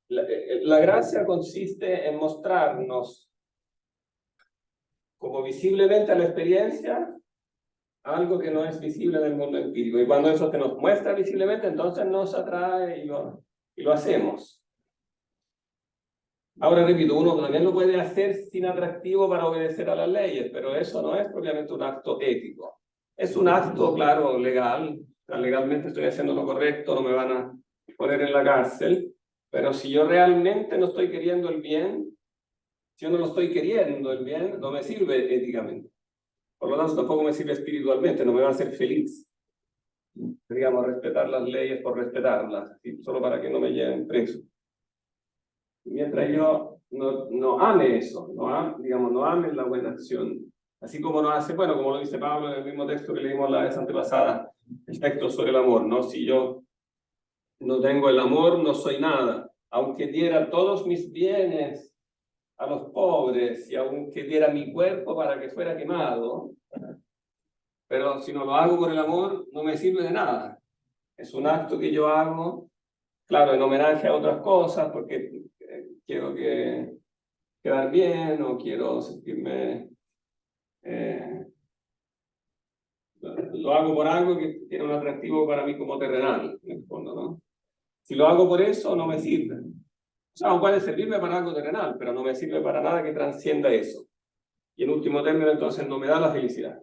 La gracia consiste en mostrarnos como visiblemente a la experiencia algo que no es visible en el mundo empírico. Y cuando eso se nos muestra visiblemente, entonces nos atrae y lo hacemos. Ahora repito, uno también lo puede hacer sin atractivo para obedecer a las leyes, pero eso no es propiamente un acto ético. Es un acto, claro, legal. O sea, legalmente estoy haciendo lo correcto, no me van a poner en la cárcel. Pero si yo realmente no estoy queriendo el bien, si yo no lo estoy queriendo el bien, no me sirve éticamente. Por lo tanto, tampoco me sirve espiritualmente, no me va a hacer feliz. Digamos, respetar las leyes por respetarlas, solo para que no me lleven preso. Mientras yo no ame eso, no ame la buena acción. Así como no hace, bueno, como lo dice Pablo en el mismo texto que leímos la vez antepasada, el texto sobre el amor, ¿no? Si yo no tengo el amor, no soy nada. Aunque diera todos mis bienes a los pobres y aunque diera mi cuerpo para que fuera quemado, pero si no lo hago por el amor, no me sirve de nada. Es un acto que yo hago, claro, en homenaje a otras cosas, porque quiero quedar bien o quiero sentirme... lo hago por algo que tiene un atractivo para mí como terrenal, en el fondo, ¿no? Si lo hago por eso, no me sirve. O sea, puede servirme para algo terrenal, pero no me sirve para nada que transcienda eso. Y en último término, entonces, no me da la felicidad.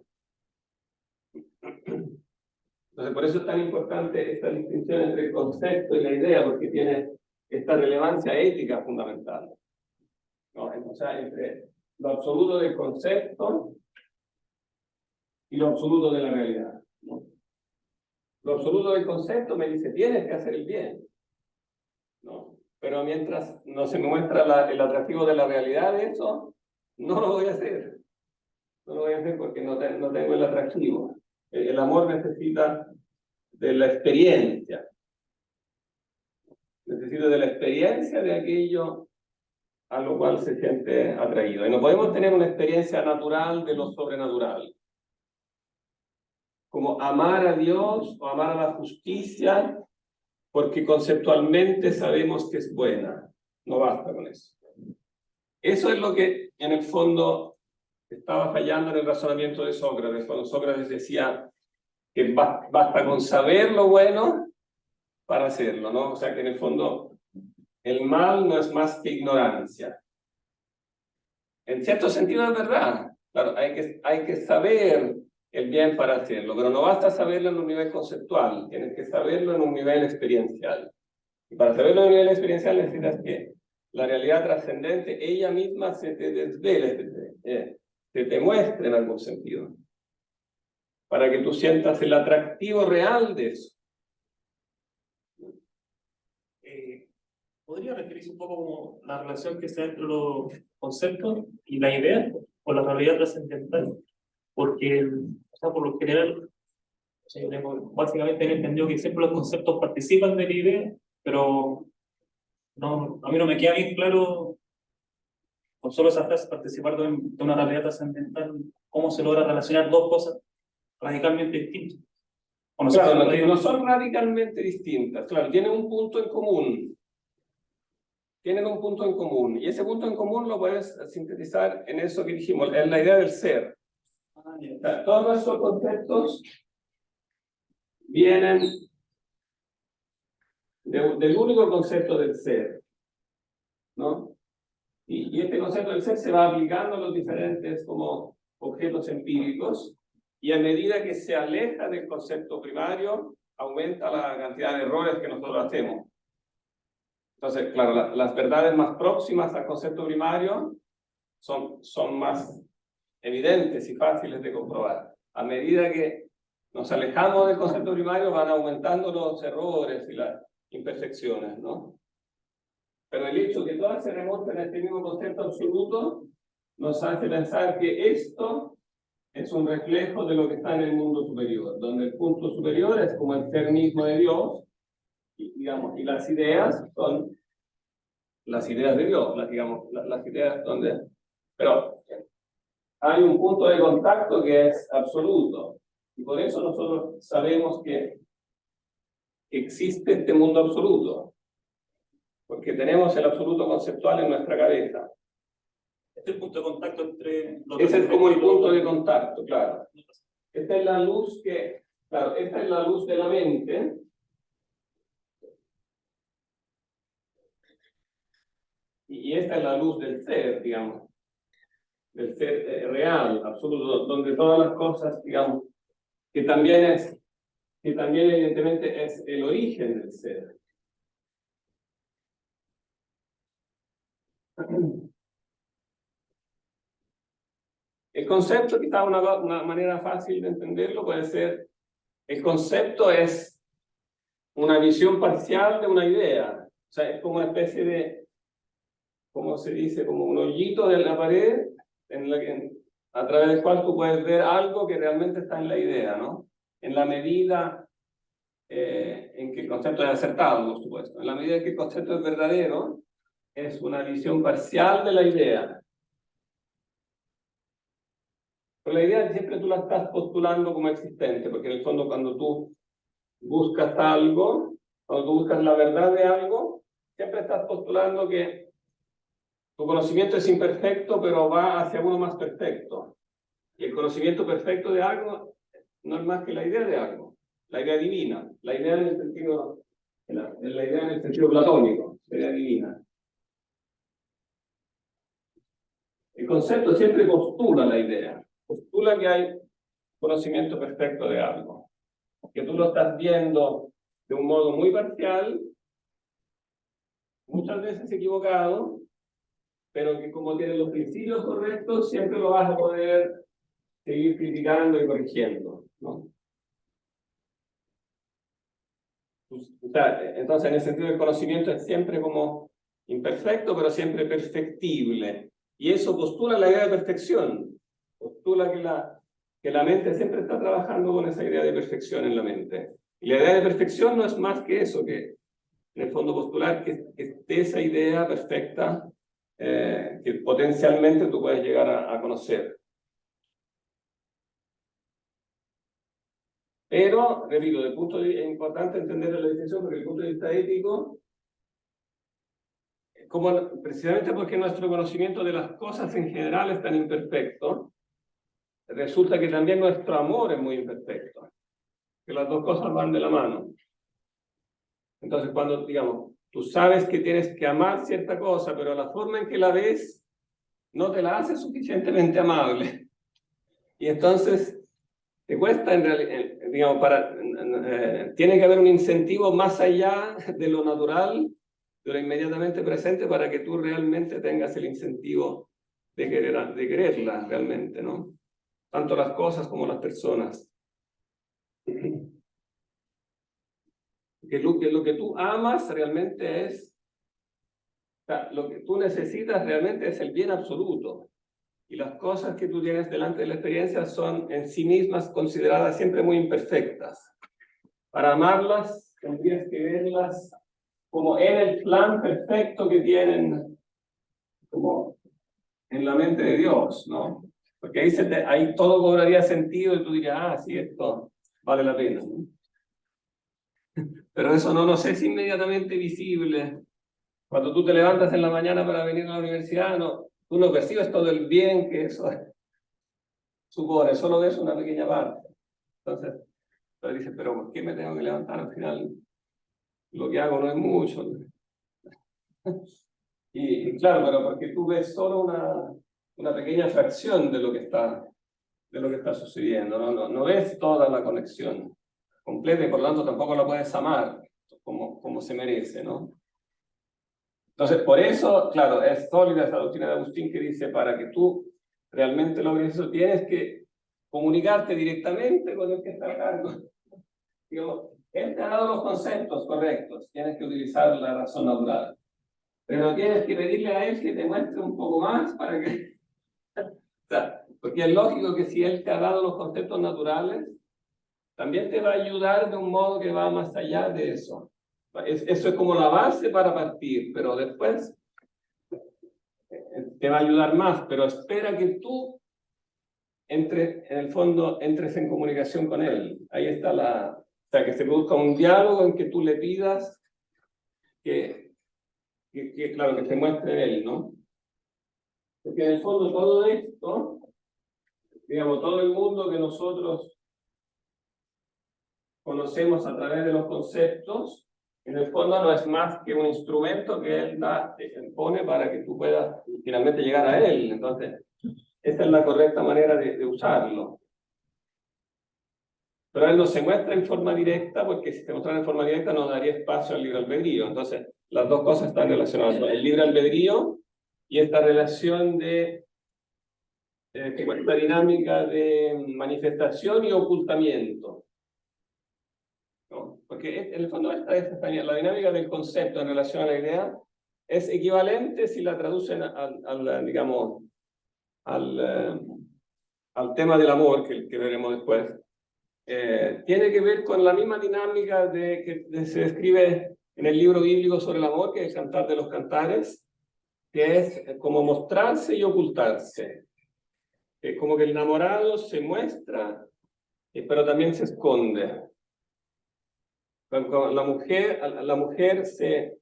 Entonces, por eso es tan importante esta distinción entre el concepto y la idea, porque tiene esta relevancia ética fundamental, ¿no? O sea, entre lo absoluto del concepto y lo absoluto de la realidad, ¿no? Lo absoluto del concepto me dice, tienes que hacer el bien, ¿no? Pero mientras no se me muestra el atractivo de la realidad de eso, no lo voy a hacer. No lo voy a hacer porque no tengo el atractivo. El amor necesita de la experiencia. Necesita de la experiencia de aquello a lo cual se siente atraído. Y no podemos tener una experiencia natural de lo sobrenatural. Como amar a Dios o amar a la justicia, porque conceptualmente sabemos que es buena. No basta con eso. Eso es lo que, en el fondo, estaba fallando en el razonamiento de Sócrates, cuando Sócrates decía que basta con saber lo bueno para hacerlo, ¿no? O sea que en el fondo el mal no es más que ignorancia. en cierto sentido es verdad. Claro, hay que saber el bien para hacerlo, pero no basta saberlo en un nivel conceptual, tienes que saberlo en un nivel experiencial. Y para saberlo en un nivel experiencial necesitas que la realidad trascendente, ella misma se te desvele, se te muestre en algún sentido, para que tú sientas el atractivo real de eso. ¿Podría referirse un poco como la relación que está entre los conceptos y la idea o la realidad trascendental? Porque, o sea, por lo general, o sea, yo básicamente he entendido que siempre los conceptos participan de la idea, pero no, a mí no me queda bien claro, con solo esa frase, participar de una realidad trascendental, cómo se logra relacionar dos cosas radicalmente distintas. O no sé Claro, si no son radicalmente distintas, claro, tienen un punto en común. Tienen un punto en común, y ese punto en común lo puedes sintetizar en eso que dijimos, en la idea del ser. O sea, todos nuestros conceptos vienen del único concepto del ser, ¿no? Y este concepto del ser se va aplicando a los diferentes como objetos empíricos, y a medida que se aleja del concepto primario, aumenta la cantidad de errores que nosotros hacemos. Entonces, claro, las verdades más próximas al concepto primario son más evidentes y fáciles de comprobar. A medida que nos alejamos del concepto primario, van aumentando los errores y las imperfecciones, ¿no? Pero el hecho que todas se remonten a este mismo concepto absoluto nos hace pensar que esto es un reflejo de lo que está en el mundo superior, donde el punto superior es como el ser mismo de Dios, y, digamos, y las ideas son las ideas de Dios, las ideas donde... Pero hay un punto de contacto que es absoluto, y por eso nosotros sabemos que existe este mundo absoluto, porque tenemos el absoluto conceptual en nuestra cabeza. este es el punto de contacto entre los Ese es como el dos. punto de contacto, claro. Esta es la luz que, claro, esta es la luz de la mente, y esta es la luz del ser, digamos, del ser real, absoluto, donde todas las cosas, digamos, que también evidentemente es el origen del ser. El concepto, quizá una manera fácil de entenderlo puede ser, el concepto es una visión parcial de una idea, o sea, es como una especie de, ¿cómo se dice? Como un hoyito en la pared a través del cual tú puedes ver algo que realmente está en la idea, ¿no? En la medida en que el concepto es acertado, por supuesto. En la medida en que el concepto es verdadero, es una visión parcial de la idea. Pero la idea siempre tú la estás postulando como existente, porque en el fondo cuando tú buscas algo, cuando tú buscas la verdad de algo, siempre estás postulando que tu conocimiento es imperfecto, pero va hacia uno más perfecto. Y el conocimiento perfecto de algo no es más que la idea de algo, la idea divina, la idea en el sentido, la idea en el sentido platónico, la idea divina. El concepto siempre postula la idea, postula que hay conocimiento perfecto de algo, que tú lo estás viendo de un modo muy parcial, muchas veces equivocado, pero que como tiene los principios correctos, siempre lo vas a poder seguir criticando y corrigiendo, ¿no? O sea, entonces, en el sentido del conocimiento es siempre como imperfecto, pero siempre perfectible. Y eso postula la idea de perfección, postula que la mente siempre está trabajando con esa idea de perfección en la mente. Y la idea de perfección no es más que eso, que en el fondo postular que esté esa idea perfecta que potencialmente tú puedes llegar a conocer. Pero, repito, es importante entender la distinción porque el punto de vista ético, como precisamente porque nuestro conocimiento de las cosas en general es tan imperfecto, resulta que también nuestro amor es muy imperfecto, que las dos cosas van de la mano. Entonces, cuando, digamos, tú sabes que tienes que amar cierta cosa, pero la forma en que la ves no te la hace suficientemente amable. Y entonces te cuesta, en realidad, digamos, tiene que haber un incentivo más allá de lo natural, de lo inmediatamente presente, para que tú realmente tengas el incentivo de quererla realmente, ¿no? Tanto las cosas como las personas. Que lo que tú amas realmente es, o sea, lo que tú necesitas realmente es el bien absoluto. Y las cosas que tú tienes delante de la experiencia son en sí mismas consideradas siempre muy imperfectas. Para amarlas, tendrías que verlas como en el plan perfecto que tienen, como en la mente de Dios, ¿no? Porque ahí todo cobraría sentido y tú dirías, ah, sí, esto vale la pena, ¿no? Pero eso no nos es inmediatamente visible. Cuando tú te levantas en la mañana para venir a la universidad, tú no percibes todo el bien que eso supone, solo ves una pequeña parte. Entonces, dices, pero ¿por qué me tengo que levantar al final? Lo que hago no es mucho. Y claro, pero porque tú ves solo una pequeña fracción de lo que está sucediendo, no ves toda la conexión completa y por lo tanto tampoco la puedes amar como se merece, ¿no? Entonces, por eso, claro, es sólida esa doctrina de Agustín que dice, para que tú realmente logres eso, tienes que comunicarte directamente con el que está a cargo. Digo, él te ha dado los conceptos correctos, tienes que utilizar la razón natural. Pero tienes que pedirle a él que te muestre un poco más para que... O sea, porque es lógico que si él te ha dado los conceptos naturales, también te va a ayudar de un modo que va más allá de eso. Eso es como la base para partir, pero después te va a ayudar más, pero espera que tú en el fondo, entres en comunicación con él. Ahí está o sea, que se produzca un diálogo en que tú le pidas claro, que se muestre él, ¿no? Porque en el fondo todo esto, digamos, todo el mundo que nosotros conocemos a través de los conceptos, en el fondo no es más que un instrumento que él pone para que tú puedas finalmente llegar a él. Entonces, esa es la correcta manera de usarlo. Pero él no se muestra en forma directa, porque si se mostrara en forma directa no daría espacio al libre albedrío. Entonces, las dos cosas están relacionadas. El libre albedrío y esta relación de esta dinámica de manifestación y ocultamiento, ¿no? Porque en el fondo la dinámica del concepto en relación a la idea es equivalente si la traducen digamos, al tema del amor que veremos después. Tiene que ver con la misma dinámica que se describe en el libro bíblico sobre el amor, que es el Cantar de los Cantares, que es como mostrarse y ocultarse. Como que el enamorado se muestra, pero también se esconde. La mujer se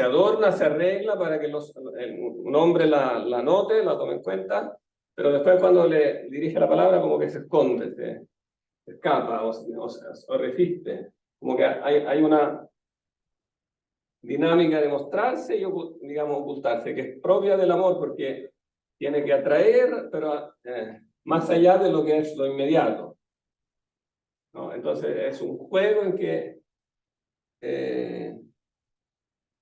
adorna, se arregla para que un hombre la note, la tome en cuenta, pero después cuando le dirige la palabra como que se esconde, se escapa o resiste. Como que hay una dinámica de mostrarse y, digamos, ocultarse, que es propia del amor, porque tiene que atraer, pero más allá de lo que es lo inmediato, ¿no? Entonces es un juego en que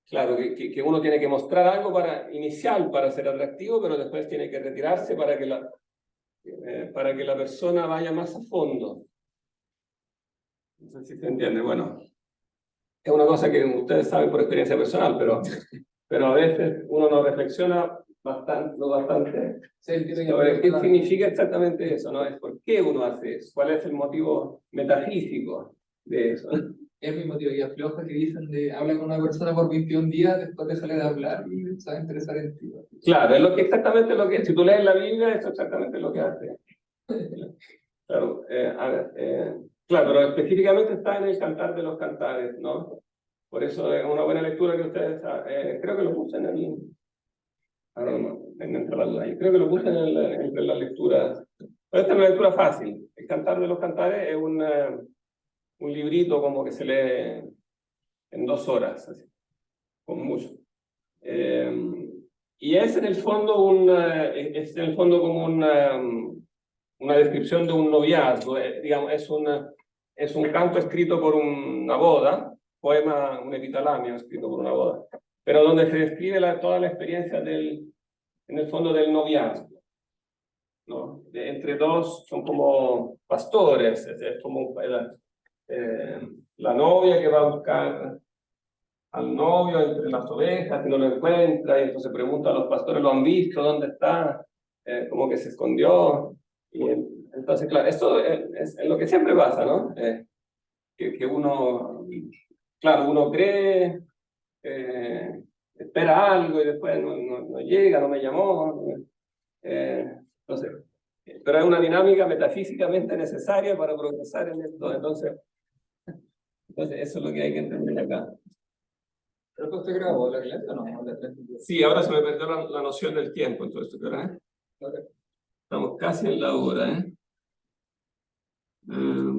claro, que uno tiene que mostrar algo inicial para ser atractivo, pero después tiene que retirarse para que la persona vaya más a fondo. No sé si se entiende. Bueno, es una cosa que ustedes saben por experiencia personal, pero a veces uno no reflexiona bastante sobre qué significa exactamente eso, ¿no? Es por qué uno hace eso, cuál es el motivo metafísico de eso. Es mi motivo, y afloja que dicen de habla con una persona por 21 días, después te sale de hablar y se va a interesar en ti. Claro, es exactamente lo que, si tú lees la Biblia, eso es exactamente lo que hace. Claro, claro, pero específicamente está en el Cantar de los Cantares, ¿no? Por eso es una buena lectura que ustedes, creo que lo puse creo que lo puse entre las lecturas. Pero esta es una lectura fácil. El Cantar de los Cantares es un librito como que se lee en 2 horas, así, con mucho. Y es en el fondo como una descripción de un noviazgo, digamos, es un canto escrito por una boda, poema, un epitalamio escrito por una boda, pero donde se describe toda la experiencia en el fondo del noviazgo, ¿no? Entre dos, son como pastores, es como la novia que va a buscar al novio entre las ovejas y no lo encuentra, y entonces pregunta a los pastores, ¿lo han visto? ¿Dónde está? Como que se escondió. Y entonces, claro, esto es lo que siempre pasa, ¿no? Que uno, claro, uno cree, espera algo y después no llega, no me llamó. Entonces, pero es una dinámica metafísicamente necesaria para progresar en esto. Entonces, eso es lo que hay que entender acá. ¿Creo que usted grabó la clase o no? Sí, ahora se me perdió la noción del tiempo, entonces, ¿verdad? Estamos casi en la hora, ¿eh?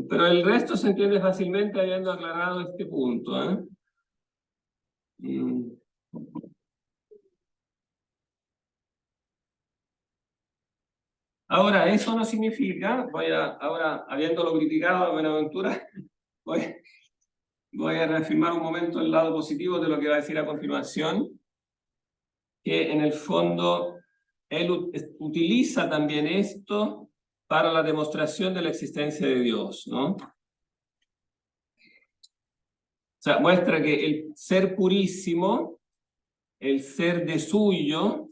Pero el resto se entiende fácilmente habiendo aclarado este punto, ¿eh? Ahora, eso no significa, ahora, habiéndolo criticado a Buenaventura, voy a reafirmar un momento el lado positivo de lo que va a decir a continuación, que en el fondo él utiliza también esto para la demostración de la existencia de Dios, ¿no? O sea, muestra que el ser purísimo, el ser de suyo,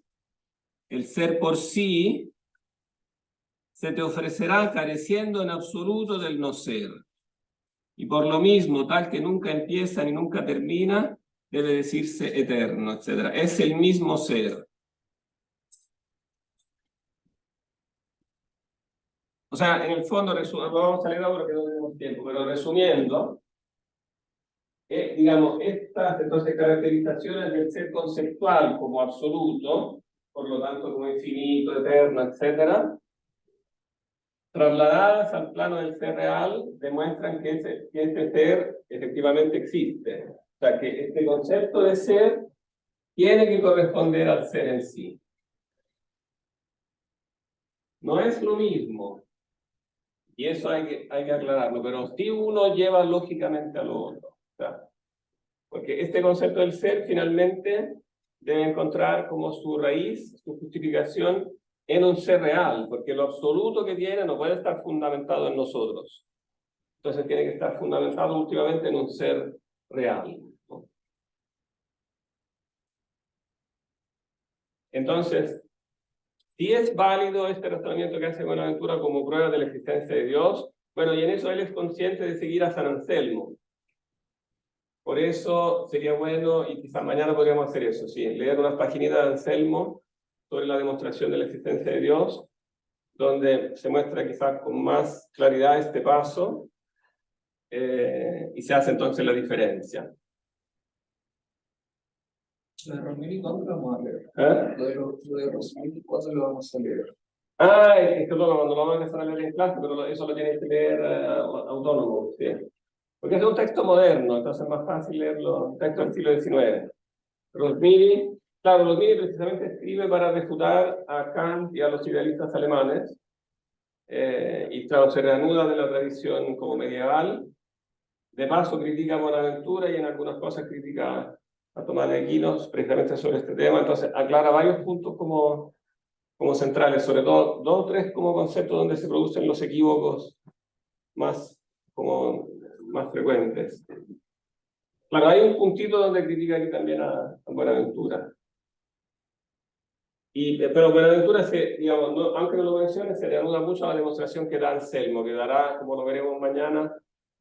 el ser por sí, se te ofrecerá careciendo en absoluto del no ser. Y por lo mismo, tal que nunca empieza ni nunca termina, debe decirse eterno, etc. Es el mismo ser. O sea, en el fondo, vamos a leer ahora porque no tenemos tiempo, pero resumiendo, digamos, estas entonces caracterizaciones del ser conceptual como absoluto, por lo tanto como infinito, eterno, etc., trasladadas al plano del ser real, demuestran que ese ser efectivamente existe. O sea, que este concepto de ser tiene que corresponder al ser en sí. No es lo mismo, y eso hay que aclararlo, pero sí uno lleva lógicamente a lo otro. O sea, porque este concepto del ser finalmente debe encontrar como su raíz, su justificación en un ser real, porque lo absoluto que tiene no puede estar fundamentado en nosotros. Entonces tiene que estar fundamentado últimamente en un ser real, ¿no? Entonces, si es válido este razonamiento que hace Buenaventura como prueba de la existencia de Dios, bueno, y en eso él es consciente de seguir a San Anselmo. Por eso sería bueno, y quizás mañana podríamos hacer eso, sí, leer unas paginitas de Anselmo sobre la demostración de la existencia de Dios, donde se muestra quizás con más claridad este paso, y se hace entonces la diferencia. Lo de Rosmini, ¿cuándo lo vamos a leer? ¿Eh? Lo de Rosmini, ¿cuándo lo vamos a leer? Ah, es que cuando lo vamos a empezar a leer en clase, pero eso lo tienes que leer autónomo, ¿sí? Porque es un texto moderno, entonces es más fácil leerlo, un texto del siglo XIX. Rosmini, claro, Rosmini precisamente escribe para refutar a Kant y a los idealistas alemanes, y claro, se reanuda de la tradición como medieval. De paso critica a Buenaventura y en algunas cosas critica a Tomás de Aquino precisamente sobre este tema, entonces aclara varios puntos como centrales, sobre todo 2 o 3 como conceptos donde se producen los equívocos más frecuentes. Claro, hay un puntito donde critica aquí también a Buenaventura. Pero Buenaventura, digamos, aunque no lo mencione, se le anuda mucho a la demostración que da Anselmo, que dará, como lo veremos mañana,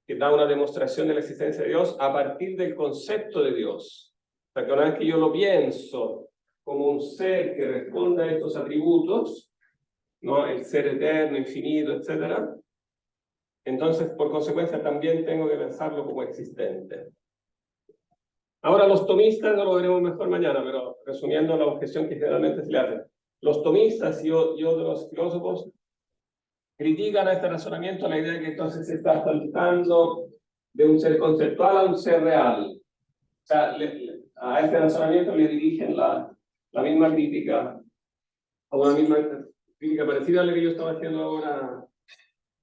que da una demostración de la existencia de Dios a partir del concepto de Dios. O sea, que una vez que yo lo pienso como un ser que responde a estos atributos, ¿no? El ser eterno, infinito, etc., entonces, por consecuencia, también tengo que pensarlo como existente. Ahora, los tomistas, no lo veremos mejor mañana, pero resumiendo la objeción que generalmente se le hace. Los tomistas y otros filósofos critican a este razonamiento la idea de que entonces se está saltando de un ser conceptual a un ser real. O sea, a este razonamiento le dirigen la misma crítica, o una misma crítica parecida a la que yo estaba haciendo ahora.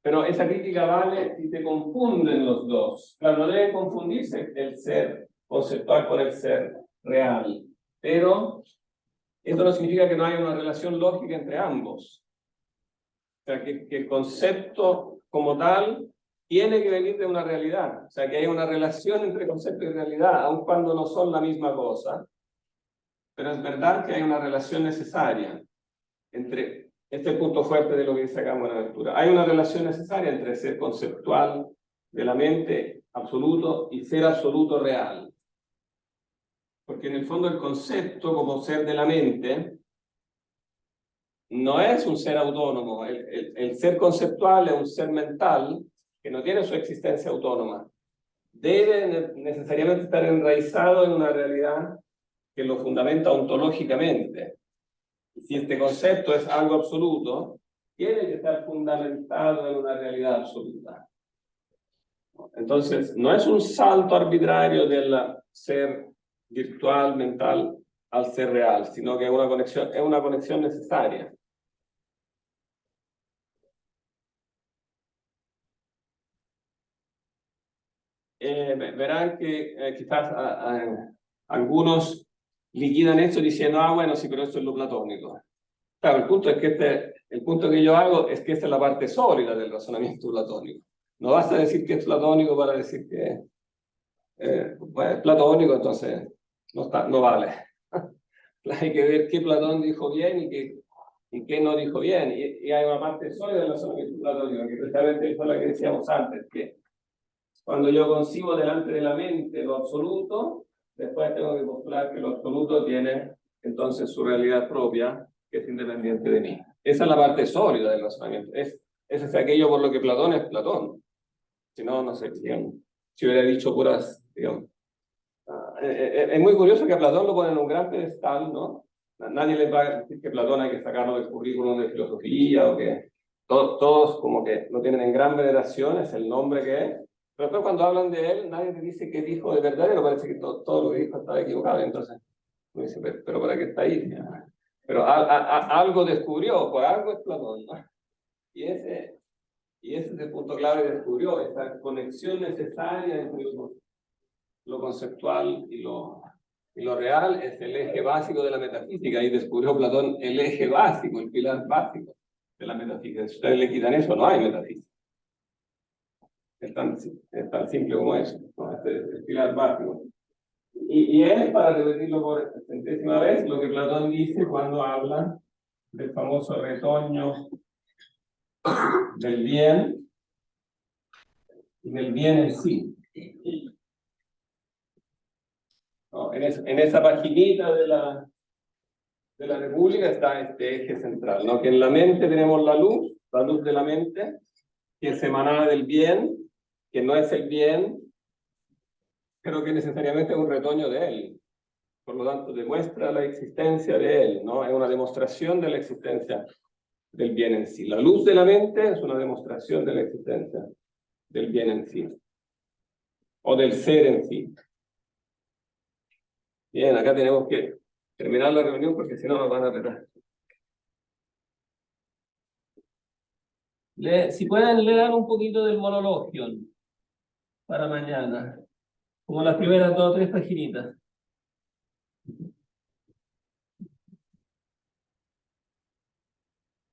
Pero esa crítica vale si se confunden los dos. Claro, no debe confundirse el ser conceptual con el ser real. Pero esto no significa que no haya una relación lógica entre ambos. O sea, que el concepto como tal tiene que venir de una realidad. O sea, que hay una relación entre concepto y realidad, aun cuando no son la misma cosa. Pero es verdad que hay una relación necesaria entre... Este es el punto fuerte de lo que dice acá en Buenaventura. Hay una relación necesaria entre ser conceptual de la mente absoluto y ser absoluto real. Porque en el fondo el concepto como ser de la mente no es un ser autónomo. El ser conceptual es un ser mental que no tiene su existencia autónoma. Debe necesariamente estar enraizado en una realidad que lo fundamenta ontológicamente. Si este concepto es algo absoluto, tiene que estar fundamentado en una realidad absoluta. Entonces, no es un salto arbitrario del ser virtual, mental, al ser real, sino que es una conexión necesaria. Verán que quizás algunos liquidan esto diciendo, bueno, sí, pero esto es lo platónico. Claro, el punto es que el punto que yo hago es que esta es la parte sólida del razonamiento platónico. No basta decir que es platónico para decir que es platónico, entonces no vale. Hay que ver qué Platón dijo bien y qué no dijo bien. Y hay una parte sólida del razonamiento platónico, que precisamente es la que decíamos antes, que cuando yo concibo delante de la mente lo absoluto, después tengo que postular que lo absoluto tiene entonces su realidad propia, que es independiente de mí. Esa es la parte sólida del razonamiento. Ese es aquello por lo que Platón es Platón. Si no, no sé, digamos, si hubiera dicho puras, digamos. Es muy curioso que a Platón lo ponen en un gran pedestal, ¿no? Nadie les va a decir que Platón hay que sacarlo del currículum de filosofía o que todos como que lo tienen en gran veneración, es el nombre que es. Pero después cuando hablan de él, nadie te dice qué dijo de verdadero, parece que todo lo que dijo estaba equivocado. Entonces, uno dice, pero ¿para qué está ahí? Pero algo descubrió, por algo es Platón, ¿no? Y ese es el punto clave, descubrió esa conexión necesaria entre lo conceptual y lo real, es el eje básico de la metafísica, y descubrió Platón el eje básico, el pilar básico de la metafísica. Si ustedes le quitan eso, no hay metafísica. Es tan simple como eso, ¿no? Este es el pilar básico. Y es, para repetirlo por centésima vez, lo que Platón dice cuando habla del famoso retoño del bien y del bien en sí. ¿No? En esa paginita de la República está este eje central, ¿no? Que en la mente tenemos la luz de la mente, que es emanada del bien, que no es el bien, pero que necesariamente es un retoño de él. Por lo tanto, demuestra la existencia de él, ¿no? Es una demostración de la existencia del bien en sí. La luz de la mente es una demostración de la existencia del bien en sí, o del ser en sí. Bien, acá tenemos que terminar la reunión porque si no nos van a retar. Si pueden leer un poquito del Monologion para mañana, como las primeras 2 o 3 paginitas.